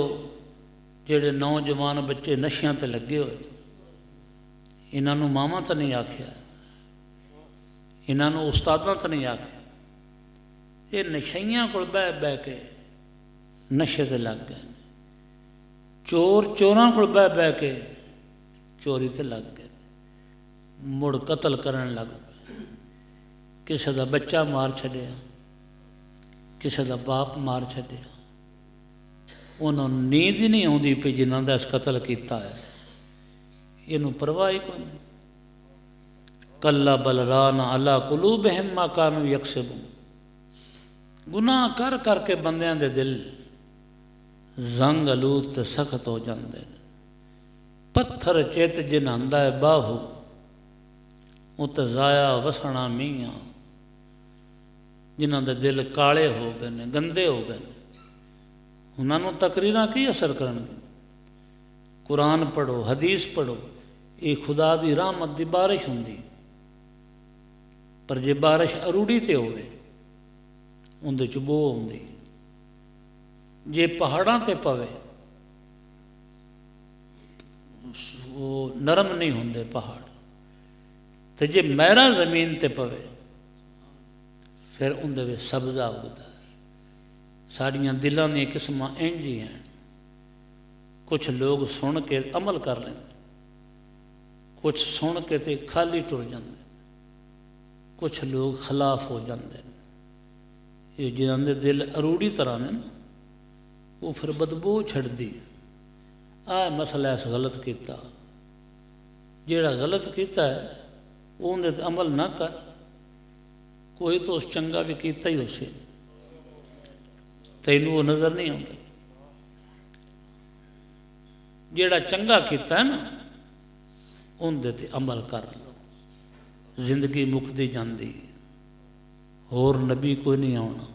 जेड़े नौजवान बच्चे नशियां ते लगे हुए, इन्हों मावां तो नहीं आख्या, इन्हों उस्तादां तो नहीं आख्या, ये नशइयां को बह बह के नशे ते लग गए। चोर चोरां को बह बह के चोरी ते लग गए, मुड़ कतल करन लग पे, किसी का बच्चा मार छड्या, किसी का बाप मार छड्या। उन्होंने नींद ही नहीं आती पई जिन्हों का इस कतल किया है, इनू परवाह ही कोई नहीं। कल्ला बल रान अला कुलूबिहिम मा कानू यकसिबून, गुनाह कर करके बंदियां दे दिल जंग आलूद ते सख्त हो जाते हैं। पत्थर चित जिन्हांदा है बाहू, उत जाया वसना मीया, जिन्हों के दिल काले हो गए ने, गंदे हो गए, उन्होंने तकरीरां की असर करनगी। कुरान पढ़ो, हदीस पढ़ो, ये खुदा की रहमत की बारिश होंगी, पर जे बारिश अरूड़ी से होवे उंदे च बो आउंदी, जे पहाड़ां ते पवे वो नरम नहीं होंदे पहाड़, तो जे महरा जमीन ते पवे फिर उंदे विच सब्जा उगदा है। साड़ियां दिलों दी किस्मां इंज ही हैं, कुछ लोग सुन के अमल कर लेंदे, कुछ सुन के ते खाली टुर जाते, कुछ लोग खिलाफ हो जाते हैं। ये जिन्होंने दिल अरूड़ी तरह ने ना, वो फिर बदबू छड़दी, आ मसला इस गलत किया, जेड़ा गलत किया है उनदे ते अमल ना कर, कोई तो उस चंगा भी किया ही उसे, तैनू वो नज़र नहीं आता। जेड़ा चंगा किया है ना उनदे ते अमल कर लो, जिंदगी मुकदी जाती, होर नबी कोई नहीं आना,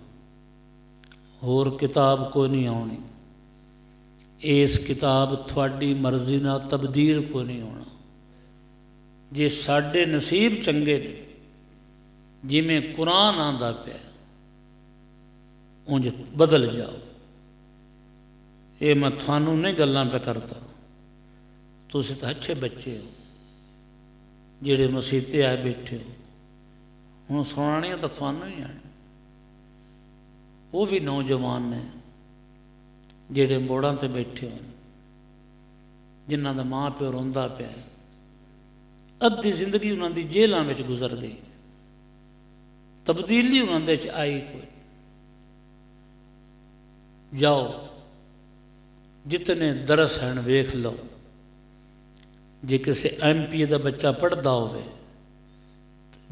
होर किताब कोई नहीं आनी, इस किताब थोड़ी मर्जी नाल तब्दील कोई नहीं होना। जे साडे नसीब चंगे ने, जिमें कुरान आंदा पिया उंज बदल जाओ। ये मैं थानू नहीं गल्लां पे करता, तुसीं तां अच्छे बच्चे हो जेड़े मसीते आए बैठे हो, हुण सुनानियां तां थानू ही आण। वो भी नौजवान ने जेड़े मोड़ां ते बैठे हो, जिन्हां दा माँ प्यो रोंदा पिया, अद्धी जिंदगी उन्हां दी जेलां विच गुजर गई, तब्दीली उन्हां दे च आई कोई। जाओ जितने दरस हैं वेख लो, जे किसी MP का बच्चा पढ़ता होवे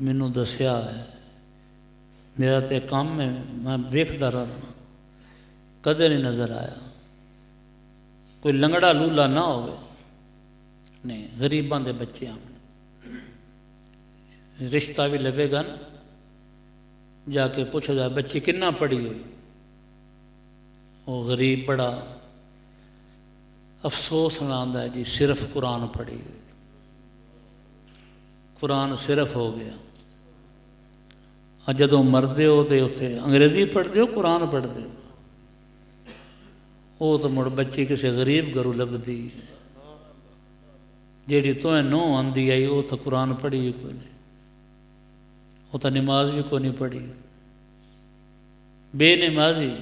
मैनू दसिया है, मेरा तो काम है, मैं वेखदा रहना, कदे नहीं नज़र आया कोई लंगड़ा लूला ना होवे, नहीं गरीबां दे बच्चे आने, रिश्ता भी लवेगा ना, जाके पूछदा बच्ची किन्ना पढ़ी हुई, वो गरीब बड़ा अफसोस नांदा है जी सिर्फ कुरान पढ़ी हुई, कुरान सिर्फ हो गया। जदों मरदे हो तो उत्थे अंग्रेजी पढ़ते हो कुरान पढ़ते हो, वो तो मुड़ बच्ची किसी गरीब घरों लभदी, जी तुहें नूं आंदी आई वो तो कुरान पढ़ी ही कोई नहीं, वो तो नमाज भी कोई नहीं पढ़ी, बेनमाजी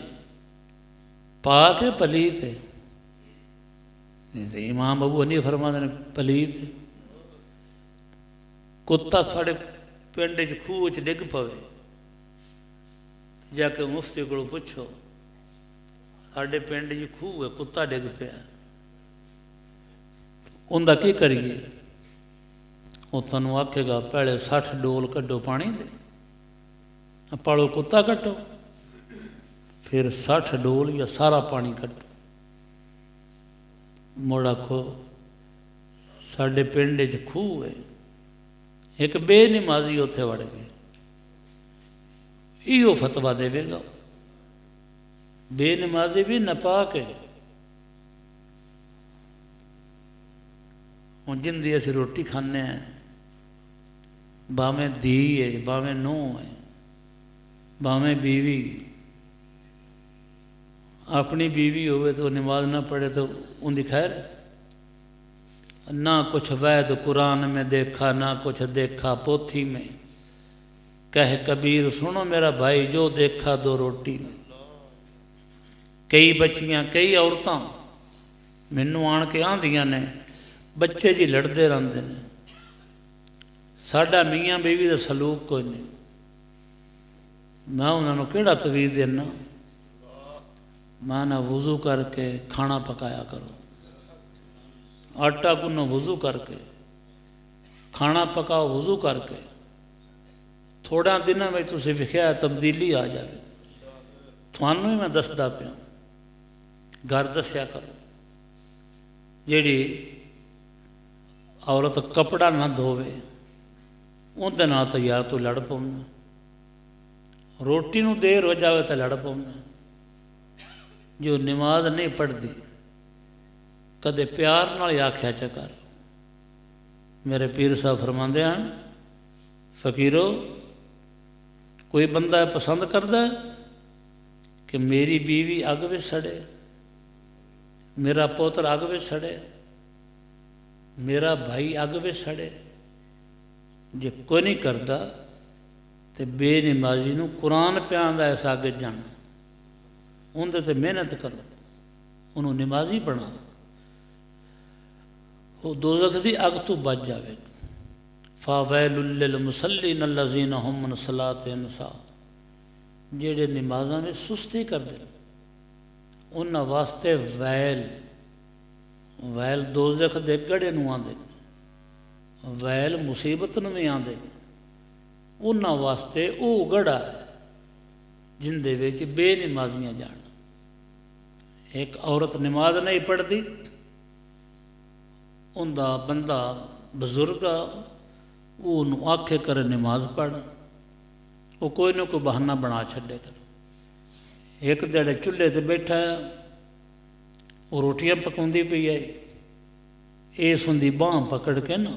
पाक है पलीत है। इमाम अबू हनीफा फरमाते ने पलीत कुत्ता थोड़े पिंड च खूह च डिग पवे, जाके मुफ्ती को पुछो साढ़े पिंड च खूह है कुत्ता डिग पिया, उनका की करिए, वो तुहानू आखेगा पहले 60 डोल कड्डो पानी दे, पालो कुत्ता कट्टो, फिर 60 डोल या सारा पानी कट्टो। मुड़ आखो साढ़े पिंड च खूह है, एक बेनमाजी उत्थे वड़ गए, इहो फतवा देवेगा, बेनमाजी भी नापाक है। हुण जिंदी असीं रोटी खाने हैं, भावें धी है भावें नूंह है भावें बीवी, अपनी बीवी होवे तो नमाज ना पढ़े तो उनकी खैर, ना कुछ वैद कुरान में देखा ना कुछ देखा पोथी में, कह कबीर सुनो मेरा भाई जो देखा दो रोटी में। कई बच्चियां कई औरतां मैनू आन के आंदियां ने बच्चे जी लड़ते रहते हैं। साडा मियाँ बीवी का सलूक कोई नहीं। मैं उन्होंने केड़ा तवीज़ देना, मैं ना वज़ू करके खाना पकाया करो, आटा गुन्नो वज़ू करके, खाना पकाओ वज़ू करके। थोड़ा दिनों में तुसीं वेखिया तब्दीली आ जाए। थानू ही मैं दसदा पिया, घर दस्या करो। जिहड़ी औरत कपड़ा ना धोवे उहदे नाल तो यार तू लड़ पौना, रोटी नूं देर हो जाए तो लड़ पौना। जो नमाज नहीं पढ़ती कदे प्यार नाल आख्या च कर। मेरे पीर साहब फरमाते हैं, फकीरो कोई बंदा पसंद करता है कि मेरी बीवी अग में सड़े, मेरा पुत्र अग में सड़े, मेरा भाई अग में सड़े। जे कोई नहीं करता तो बेनमाजी नूं कुरान प्यान का इस अग जाना, उनके ते मेहनत करो, उन्होंने नमाजी बनाओ, वो दोज़ख की अग तो बच जाए। फ़ावैलुल लिल मुसल्लीन अल्लज़ीना हुम अन सलातिहिम साहून। जेड़े नमाज़ां में सुस्ती करते उन्हां वास्ते वैल, वैल दोज़ख दे गड़े नूं आंदे, वैल मुसीबत नूं भी आंदे। उन्हां वास्ते वो गड़ा है जिंदे विच बेनमाजियां जान। एक औरत नमाज नहीं पढ़ती, उनका बंदा बजुर्ग वो आखे करे नमाज पढ़, वो कोई ना कोई बहाना बना छे कर। एक जड़े चूल्हे से बैठा है, वो रोटियां पकाउंदी पई है, इस उनकी बांह पकड़ के ना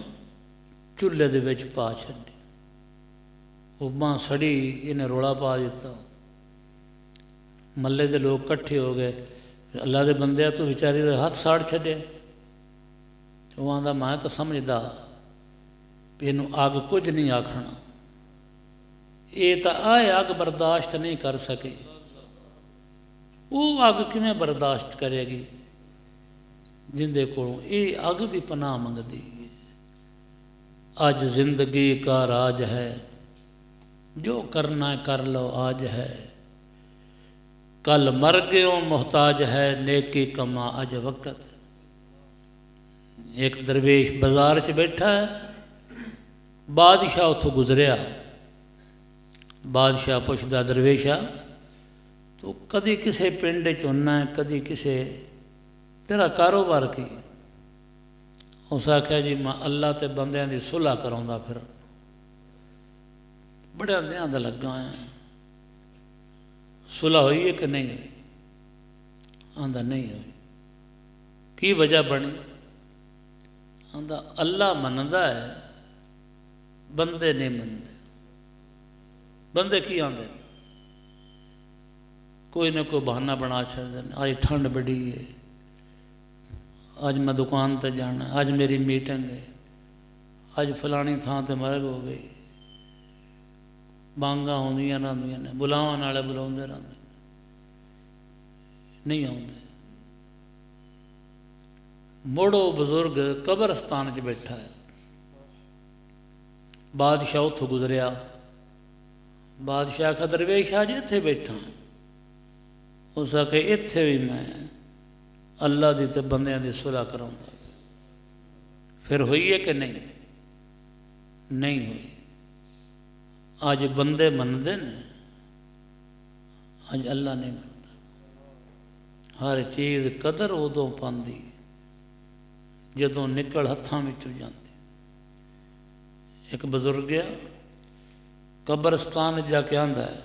चूल्हे दे विच पा छड्डी। वो बांह सड़ी, इन्हें रोला पा दिता। मल्ले के लोग कट्ठे हो गए, अल्लाह के बंदे तू बेचारी का हाथ साड़ छड्डे। वो आंदा मैं तो समझदा इनू अग कुछ नहीं आखना, ये तो आए अग बर्दाश्त नहीं कर सके। वो अग किवें बर्दाश्त करेगी जिंदे कोलों ये अग भी पनाह मंगदी। अज जिंदगी का राज है, जो करना कर लो आज है, कल मर गयो मोहताज है, नेकी कमा अज वक्त। एक दरवेश बाजार च बैठा है, बादशाह उतों गुजरिया। बादशाह पुछदा दरवेशा तू कदी किसे पिंड च हुन्ना है, कदी किसे, तेरा कारोबार की? उस आख्या जी मैं अल्लाह ते बंदियां दी सुलह कराउंदा फिर, बड़े ध्यान दा लगा है। सुलह हुई है कि नहीं हुई? आंदा नहीं हुई। की वजह बनी? आंदा अल्लाह मनदा है, बंदे नहीं मनते। बंदे की आंदे कोई ना कोई बहाना बना छड़दे। अज ठंड बड़ी है, अज मैं दुकान पर जाना, अज मेरी मीटिंग है, अज फलानी थां ते मरग हो गई। बांगा आउंदियां रहिंदियां ने, बुलावन वाले बुलाउंदे रहंदे, नहीं आउंदे। मुड़ो बजुर्ग कब्रस्तान च बैठा है, बादशाह उतों गुजरिया। बादशाह का दरवेश आज इत्थे बैठा। उस आखे इत्थे भी मैं अल्लाह दी ते बंदियां दी सुलह कराउंदा। फिर हुई है कि नहीं? नहीं हुई। अज बंदे मनदे ने, अज अल्लाह नहीं मनदा। हर चीज़ कदर उदों पांदी जदों निकल हत्थां विचों जांदी। एक बजुर्ग गया कब्रस्तान जाके आंदा है,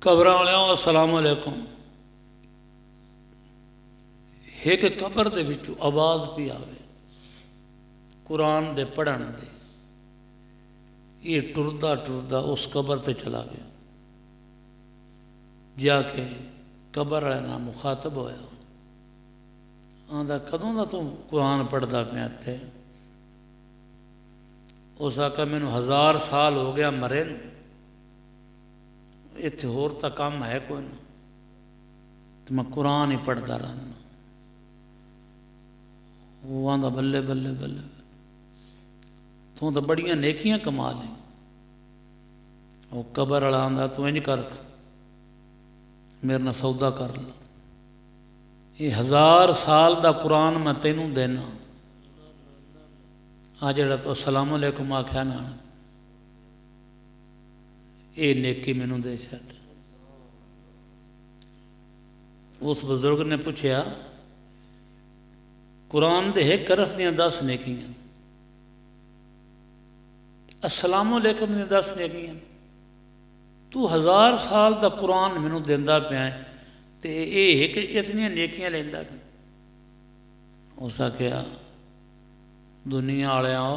कब्र वालिओ अस्सलाम अलैकुम। एक कब्र दे विचों आवाज़ भी आवे कुरान दे पढ़न दे। ये टुरदा टुरदा उस कब्र ते चला गया, जाके कब्र वाले नाल मुखातब होया। आंदा कदों दा तू कुरान पढ़दा पिया इत्थे? उस आखा मैनू 1000 साल हो गया मरे नूं, इत्थे होर तां काम है कोई ना, तो मैं कुरान ही पढ़ता रहना। वो आंदा बल्ले बल्ले बल्ले, तू तो बड़ियां नेकियां कमा ली। वो कबर वाला आंदा तू इंज कर, मेरे नाल सौदा कर ला, ये 1000 साल का कुरान मैं तेनू देना। आ जड़ा तो अस्सलाम अलैकुम आख्या ना, ये नेकी मैनू दे छड़। उस बुजुर्ग ने पूछया कुरान दे एक करफ दियां 10 नेकियां, अस्सलाम अलैकुम दियां 10 नेकियां, तू 1000 साल का कुरान मैनू देंदा पिया ते एक इतनियां नेकियां लेंदा पिया। उस आख्या दुनिया वालियां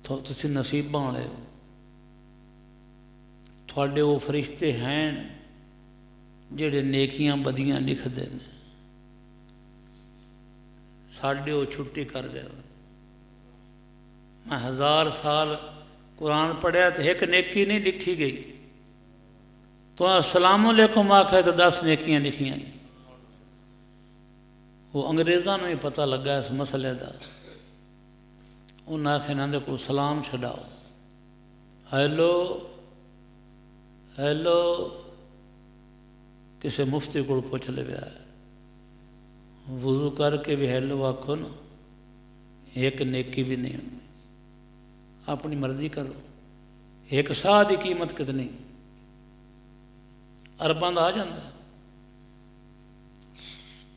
तुसीं नसीबां वाले हो, थोड़े वो फरिश्ते हैं जिहड़े नेकियां बदियां लिखते हैं, साढ़े वो छुट्टी कर गए। मैं 1000 साल कुरान पढ़िया तो एक नेकी नहीं लिखी गई, तो अस्सलाम अलैकुम आखे तो 10 नेकियां लिखियां नहीं। वो अंग्रेज़ों को भी पता लगा इस मसले का, उन्हें आखे इन्होंने को सलाम छड़ाओ, हेलो हेलो, किसी मुफ्ती को पूछ लिया, वुजू करके भी हेलो आखो ना, एक नेकी भी नहीं होती। अपनी मर्जी करो। एक साह की कीमत कितनी, अरबां दा आ जाता।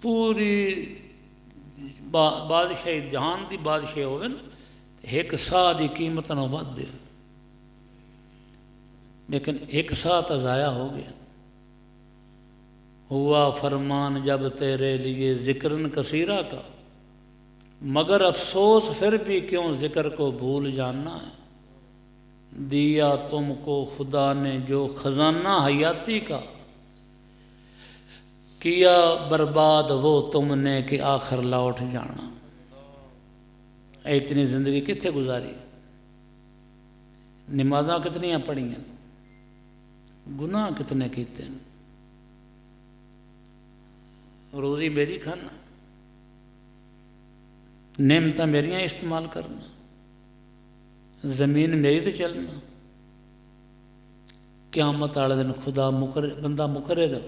पूरी बादशाही जहान की बादशाही होवे ना, एक साह की कीमत ना वध दे, लेकिन एक साह तो ज़ाया हो गया। हुआ फरमान जब तेरे लिए जिक्रन कसीरा का, मगर अफसोस फिर भी क्यों जिक्र को भूल जाना है। दिया तुमको खुदा ने जो खजाना हयाती का, किया बर्बाद वो तुमने कि आखिर लौट जाना। इतनी जिंदगी कित्थे गुजारी, नमाज़ां कितनियां पढ़ियां, गुनाह कितने कीते, रोज़ी मेरी खाना, नेमतां मेरियां इस्तेमाल करना, ज़मीन मेरी ते चलना। क़यामत वाले दिन खुदा मुकर बंदा मुकरेगा,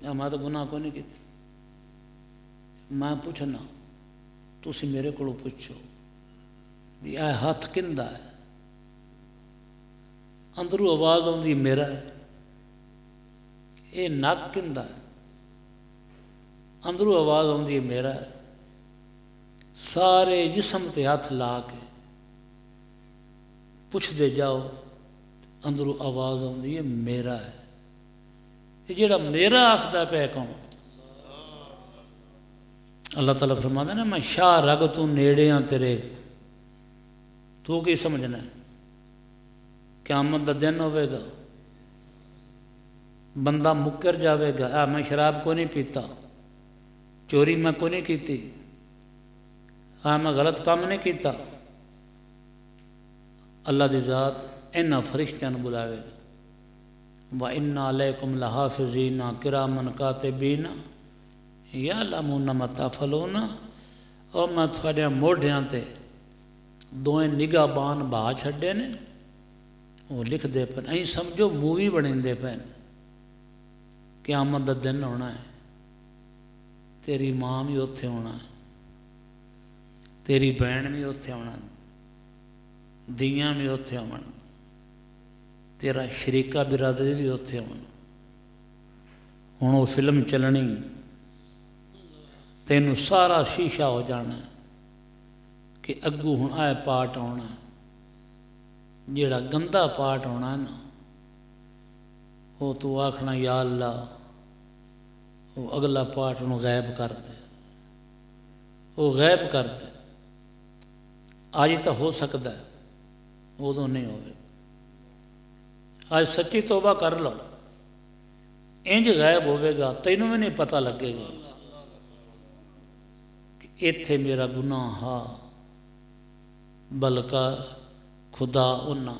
या मैं तो गुनाह को नहीं किया। मैं पूछना, तुसी मेरे को पूछो भी आ हथ किंदा है, अंदरों आवाज़ आती मेरा है। ये नक किंदा है, अंदरों आवाज़ आती है मेरा है। सारे जिस्म ते हथ ला के पुछते जाओ, अंदरों आवाज़ आती है मेरा है। ये जेड़ा मेरा आखदा पे कौन? अल्लाह ताला फरमांदा ना, मैं शाह रग तू नेड़े हाँ तेरे, तू की समझना है? क़यामत दा दिन होवेगा, बंदा मुकर जाएगा, आ मैं शराब को नहीं पीता, चोरी मैं को नहीं की, हाँ मैं गलत काम नहीं किया। अल्लाह की ज़ात इन्हां फरिश्तियां नूं बुलावेगा, व इन्ना अलैकुम लहाफ़िज़ीना किरामन कातिबीना यअलमूना मा तफ़अलूना। और मैं थोड़े मोढियां ते दोएं निगाहबान बहा छड्डे ने, वो लिखते पे, ऐं समझो मूवी बनींदे पे। क़यामत दा दिन होना है, तेरी मां भी उत्थे होना है, तेरी भैन भी उत्थे होना, दियाँ भी उत्थे होना, तेरा शरीका बिरादरी भी उत्थे होना। हुण वो फिल्म चलनी, तेनू सारा शीशा हो जाना कि अगू हुण आए पार्ट आना, जिहड़ा गंदा पार्ट होना है ना, वो तू आखना या अल्लाह वो अगला पार्ट उन्होंने गायब कर दे, वो गायब कर दे। अज तो हो सकता है, उदों नहीं होवे। आज सच्ची तौबा कर लो, इंज गायब होवेगा, तैनू भी नहीं पता लगेगा कि इत्थे मेरा गुनाह हा, बल्कि खुदा उन्हां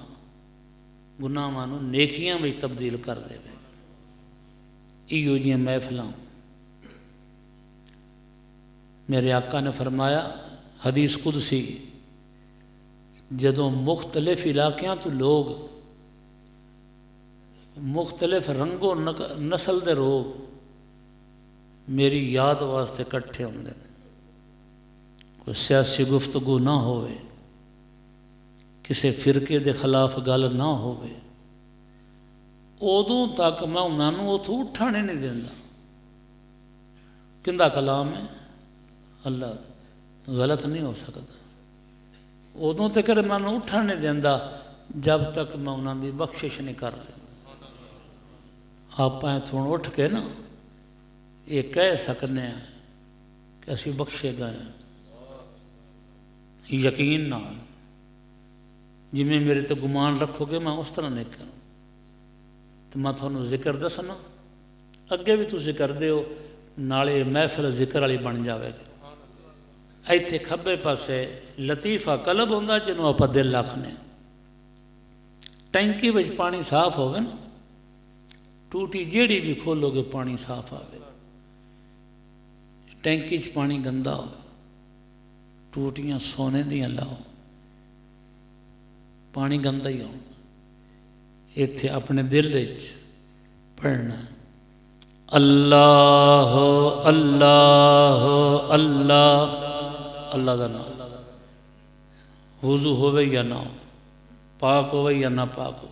गुनाहां नूं नेकियां में तब्दील कर देवे। इहो जिहियां महफिलां मेरे आका ने फरमाया, हदीस कुदसी, जदों मुख्तलिफ इलाकों तो लोग मुख्तलिफ रंगों नस्ल के लोग मेरी याद वास्ते इकट्ठे होंगे, कोई सियासी गुफ्तगू ना होवे, किसी फिरके के खिलाफ गल ना होवे, उदों तक मैं उन्होंने उतों उठण ही नहीं देता। किंदा कलाम है? अल्लाह, गलत नहीं हो सकता। उदों तक मैं उठण नहीं देता जब तक मैं उन्होंने बख्शिश नहीं कर लेता। आप इतों उठ के ना ये कह सकते हैं कि असी बख्शे गए, यकीन ना जिमें मेरे तो गुमान रखोगे मैं उस तरह नहीं करूँ। तो मैं थोड़ा जिक्र दसना, अगे भी तुम जिक्र दो, नाले महफिल जिक्र वाली बन जाएगी। इत्थे खब्बे पासे लतीफा कलब होंदा जिन्हों आप दिल आखने। टैंकी में पानी साफ होवे ना, टूटी जेड़ी भी खोलोगे पानी साफ आवे। टैंकी च पानी गंदा हो, टूटियां सोने दियां लाओ, पानी गंदा ही हो। इत्थे अपने दिल विच पढ़ना, अल्लाह अल्लाह अल्लाह, अल्लाह का नाम। वुजू होवे या ना हो, पाक होवे या ना पाक हो,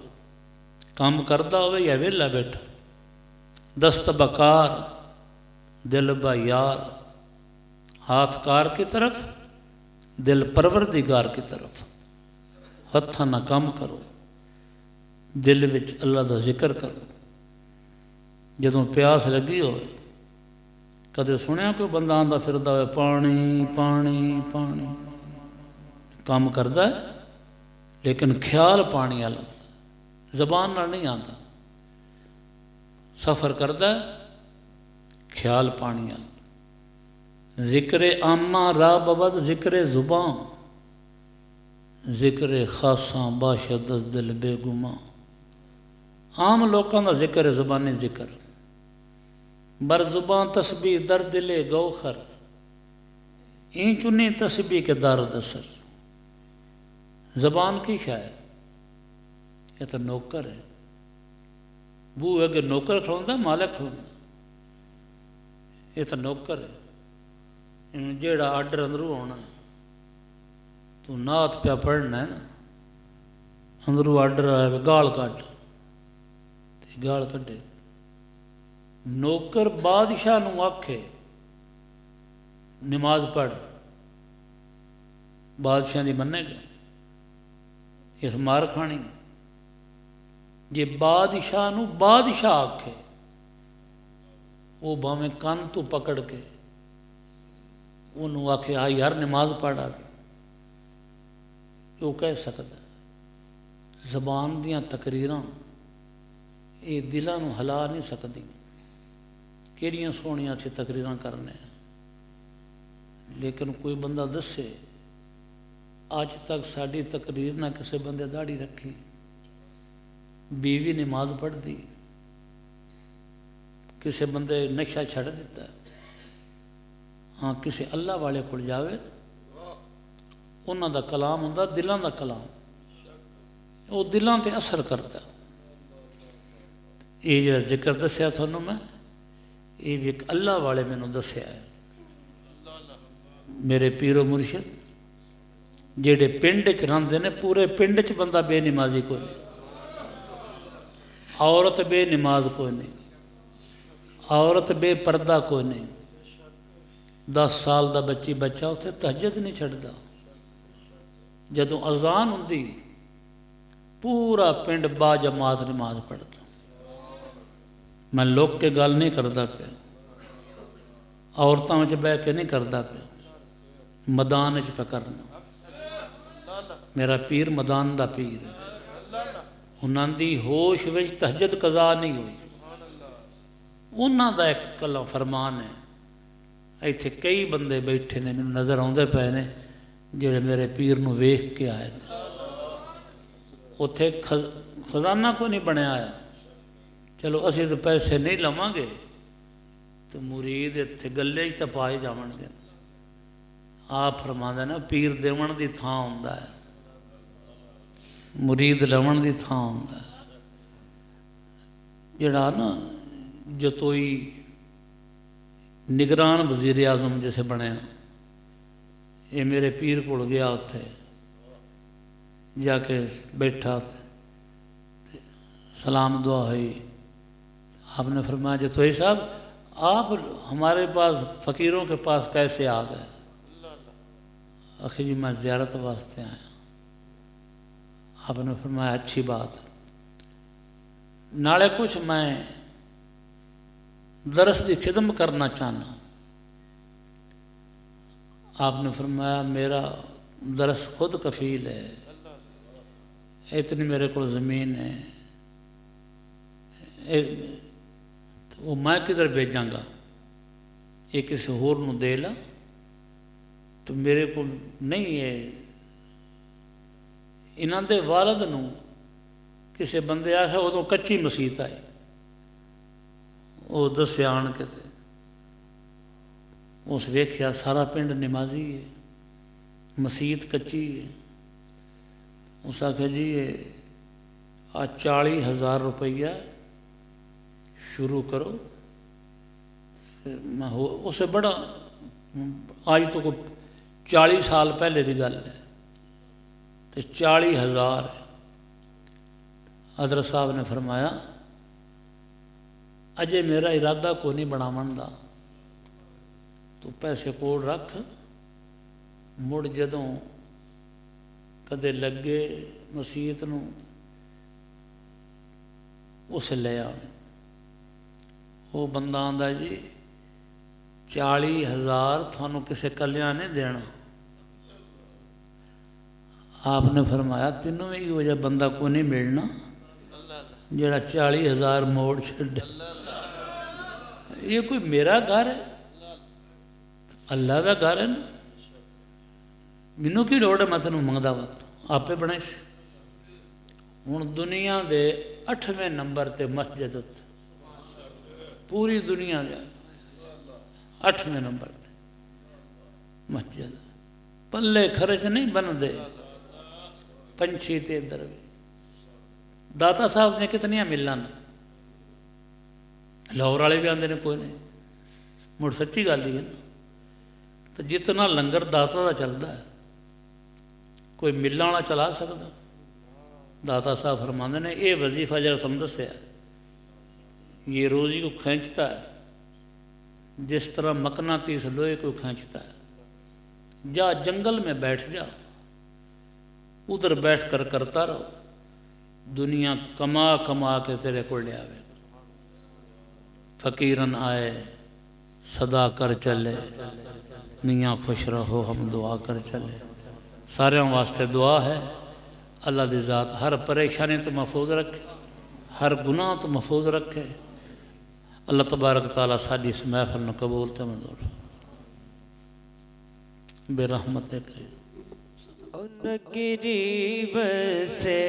काम करता होवे या वेला बैठा, दस्त बकार दिल बा यार, हाथ कार की तरफ दिल परवरदिगार की तरफ। हत्था ना काम करो, दिल विच अल्लाह का जिक्र करो। जदों प्यास लगी हो, कदे सुनिया कोई बंदा आंदा फिरदा हो पानी पानी पानी, काम करता है लेकिन ख्याल पानी वाला, जबान नाल नहीं आता। सफ़र करता है ख्याल पानी वाला। जिक्र आमा राह बवद जिक्र जुबान, जिक्र खासा बाशदस दिल बेगुमा। आम लोगों का जिक्र है जुबानी जिक्र, बर जुबान तस्बीह दर दिले गौखर, ई चुनी तस्बीह के दर्द असर। जबान की शायद ये तो नौकर है, बू अगर नौकर खड़ोंदा मालिक खड़ोंदा, ये तो नौकर है। जेड़ा आर्डर अंदरों आना, तू नात पिया पढ़ना है ना, अंदरों आर्डर आया गाल कट, गाल कटे। नौकर बादशाह नूं आखे नमाज पढ़, बादशाह की मनेगा, इस मार खानी। जे बादशाह नूं बादशाह आखे, वो भावें कन तो पकड़ के उन्होंने आखे आ यार नमाज पढ़ आ, वो कह सकता। जबान दियां तकरीरां ये दिलों नूं हिला नहीं सकती। किहड़ियां सोहणियां असीं तकरीरां करने, लेकिन कोई बंदा दसे अज तक साड़ी तकरीर ना किसी बंदे दाढ़ी रखी, बीवी नमाज पढ़ती, किसी बंदे नशा छड़ दिता। हाँ किसी अल्लाह वाले को जावे, उन्हों का कलाम होंदा दिलों का कलाम, वो दिलों ते असर करता। ये जो जिक्र दसिया थोनों मैं, ये भी एक अल्लाह वाले मैनू दसिया है। मेरे पीरो मुर्शिद जेडे पिंड च रहिंदे ने, पूरे पिंड च बंदा बेनमाजी कोई नहीं, औरत बेनमाज कोई नहीं, औरत बेपरदा कोई नहीं। 10 साल का बच्चा उत्थे तहज्जुद नहीं छड्डदा। जदों अजान हुंदी पूरा पिंड बाजमात नमाज पढ़ता। मैं लोग के गल नहीं करता पे, औरतों में बह के नहीं करता पे, मैदान च पे करना। मेरा पीर मैदान का पीर है। उन्होंने होश विच तहज्जुद कज़ा नहीं हुई। उन्हों का एक कला फरमान है। इत्थे कई बंदे बैठे ने, मैनूं नज़र आउंदे पे ने, जिहड़े मेरे पीर नूं वेख के आए ने। उत्थे खजाना कोई नहीं बनया आया, चलो असीं तो पैसे नहीं लवांगे, तो मुरीद इत्थे गले च तो पाए जावणगे। आप फरमाते ना पीर देवन की थां हुंदा है, मुरीद लवन की थां हुंदा है। जिहड़ा ना जतोई निगरान वजीर आजम जिसे बनया, ये मेरे पीर को गया, उत्थे जाके बैठा, सलाम दुआ हुई। आपने फरमाया जतोई साहब आप हमारे पास फ़कीरों के पास कैसे आ गए? आखिर जी मैं ज़ियारत वास्ते आया। आपने फरमाया अच्छी बात, नाले कुछ मैं दरस की खिदमत करना चाहना। आपने फरमाया मेरा दरस खुद कफील है, इतनी मेरे को ज़मीन है, तो वो मैं किधर भेजांगा, ये किसी होर नूं दे ला, तो मेरे को नहीं है। इन्हां दे वालद नूं किसी बंदे आखिया उदों कच्ची मसीत आई, वो दस्या आण के ते उस वेख्या सारा पिंड नमाजी है, मसीत कच्ची है। उस आख्या जी ये 40,000 रुपया शुरू करो। फिर मैं हो उसे बड़ा आज तो कोई 40 साल पहले की गल है, तो 40,000 है। हज़रत साहब ने फरमाया अजे मेरा इरादा को नहीं बनावन दा, तू पैसे कोल रख, मुड़ जदों कदे लगे मसीत नूं उस ले आवे। वो बंदा आंदा जी 40,000 थानू किसी कलिया नहीं देना। आपने फरमाया तेनों भी वो जहा बंदा को नहीं मिलना जरा 40,000 मोड़ छे। ये कोई मेरा घर है, अल्लाह का घर है ना, मैनू की लोड़ है मैं तेन मंगदा वा, आपे बनाई। हुण दुनिया के 8वें नंबर ते मस्जिद उत्ते, पूरी दुनिया के 8वें नंबर ते मस्जिद, पल्ले खर्च नहीं बनते, पंछी ते इधर भी। दाता साहब ने कितनियां मिलां, लाहौर वाले भी आते हैं, कोई नहीं, मुड़ सच्ची गल ही है ना। तो जितना लंगर दाता का चलता है, कोई मिलने वाला चला सकता? दाता साहब फरमाते ने ये वजीफा जरा सम दस्या, ये रोज़ी को खींचता है जिस तरह मकनातीस लोहे को खींचता है। जा जंगल में बैठ जा, उधर बैठ कर करता रहो, दुनिया कमा कमा के तेरे को ले आवे। फ़कीरन आए सदा कर चले, मियाँ खुश रहो हम दुआ कर चले। सारे वास्ते दुआ है, अल्लाह दी ज़ात हर परेशानी तो महफूज रखे, हर गुनाह तो महफूज रखे। अल्लाह तबारक ताला साडी इस महफिल न कबूल ते मंजूर बेरहमत करे। गिरीब से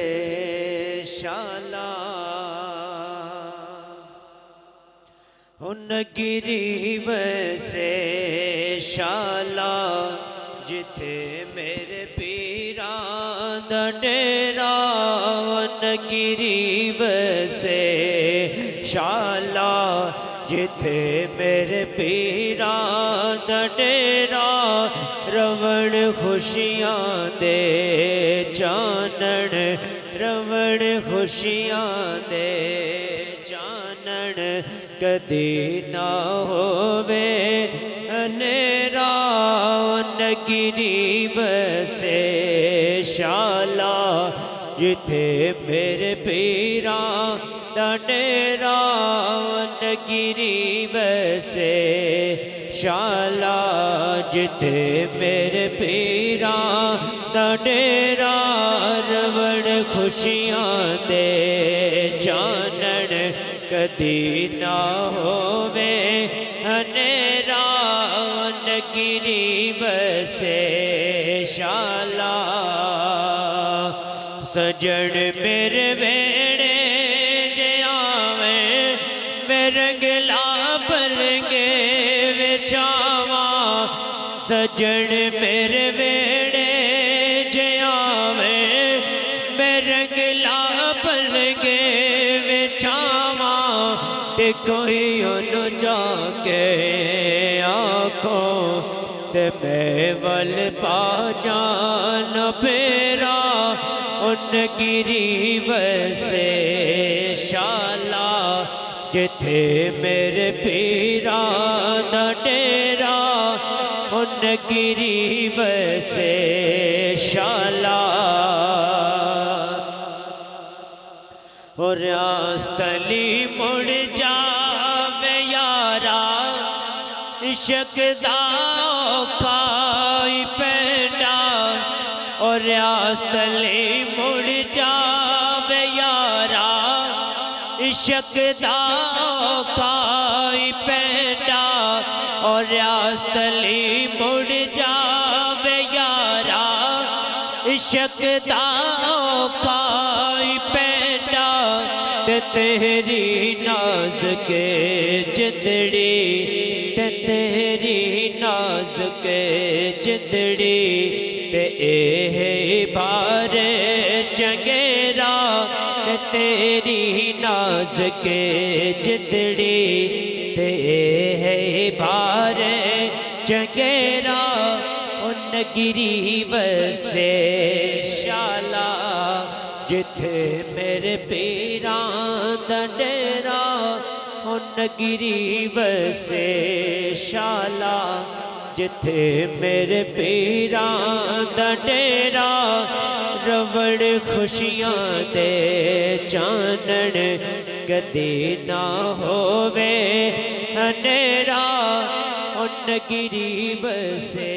शाला गिरीब से शाला जिथे मेरे पीरा दा डेरा। गिरीब से शाला जिथे मेरे पीरा दा डेरा। रवण खुशियां दे चानन, रवण खुशियां दे चानन। कदी ना होवे अनेरा। गिरीब से शाला जिथे मेरे पीरा दा डेरा। गिरीब से शाला जिथे मेरे पीरा दा डेरा। रवण खुशियां दे चानन कदी ना होवे अनेरा। गिरीब से शाला सजन मेरे वेड़े जे आवे मेरे गिला पलंगे विचावा। सजन मेरे मेरे वेड़े जियावे मेरे गिला पलगे विछावा ते कोई उन जाके आखो ते मैं वल पा जान फेरा उन गिरीव से शाला जिथे मेरे पीरा दा डेरा उन गिरीव से शाला और आस्तली मुड़ जावे यारा इश्क दा खाई पैंडा और आस्तली मुड़ जावे यारा इश्क दा खाई पैंडा और आस्तली मुड़ जावे यारा इश्क दा खाई पैंडा ते तेरी नाज के जिंदड़ी ते तेरी नाज के जिंदड़ी ते ए बार चंगेरा ते तेरी नाज के जिंदड़ी ते ए बार चंगेरा उन गिरीव से शाला जिथे मेरे पीरा दा डेरा उन गिरीव से शाला जिथे मेरे पीरा दा डेरा रवड़ खुशियां दे चानन कदी ना होवे हनेरा उन गिरीव से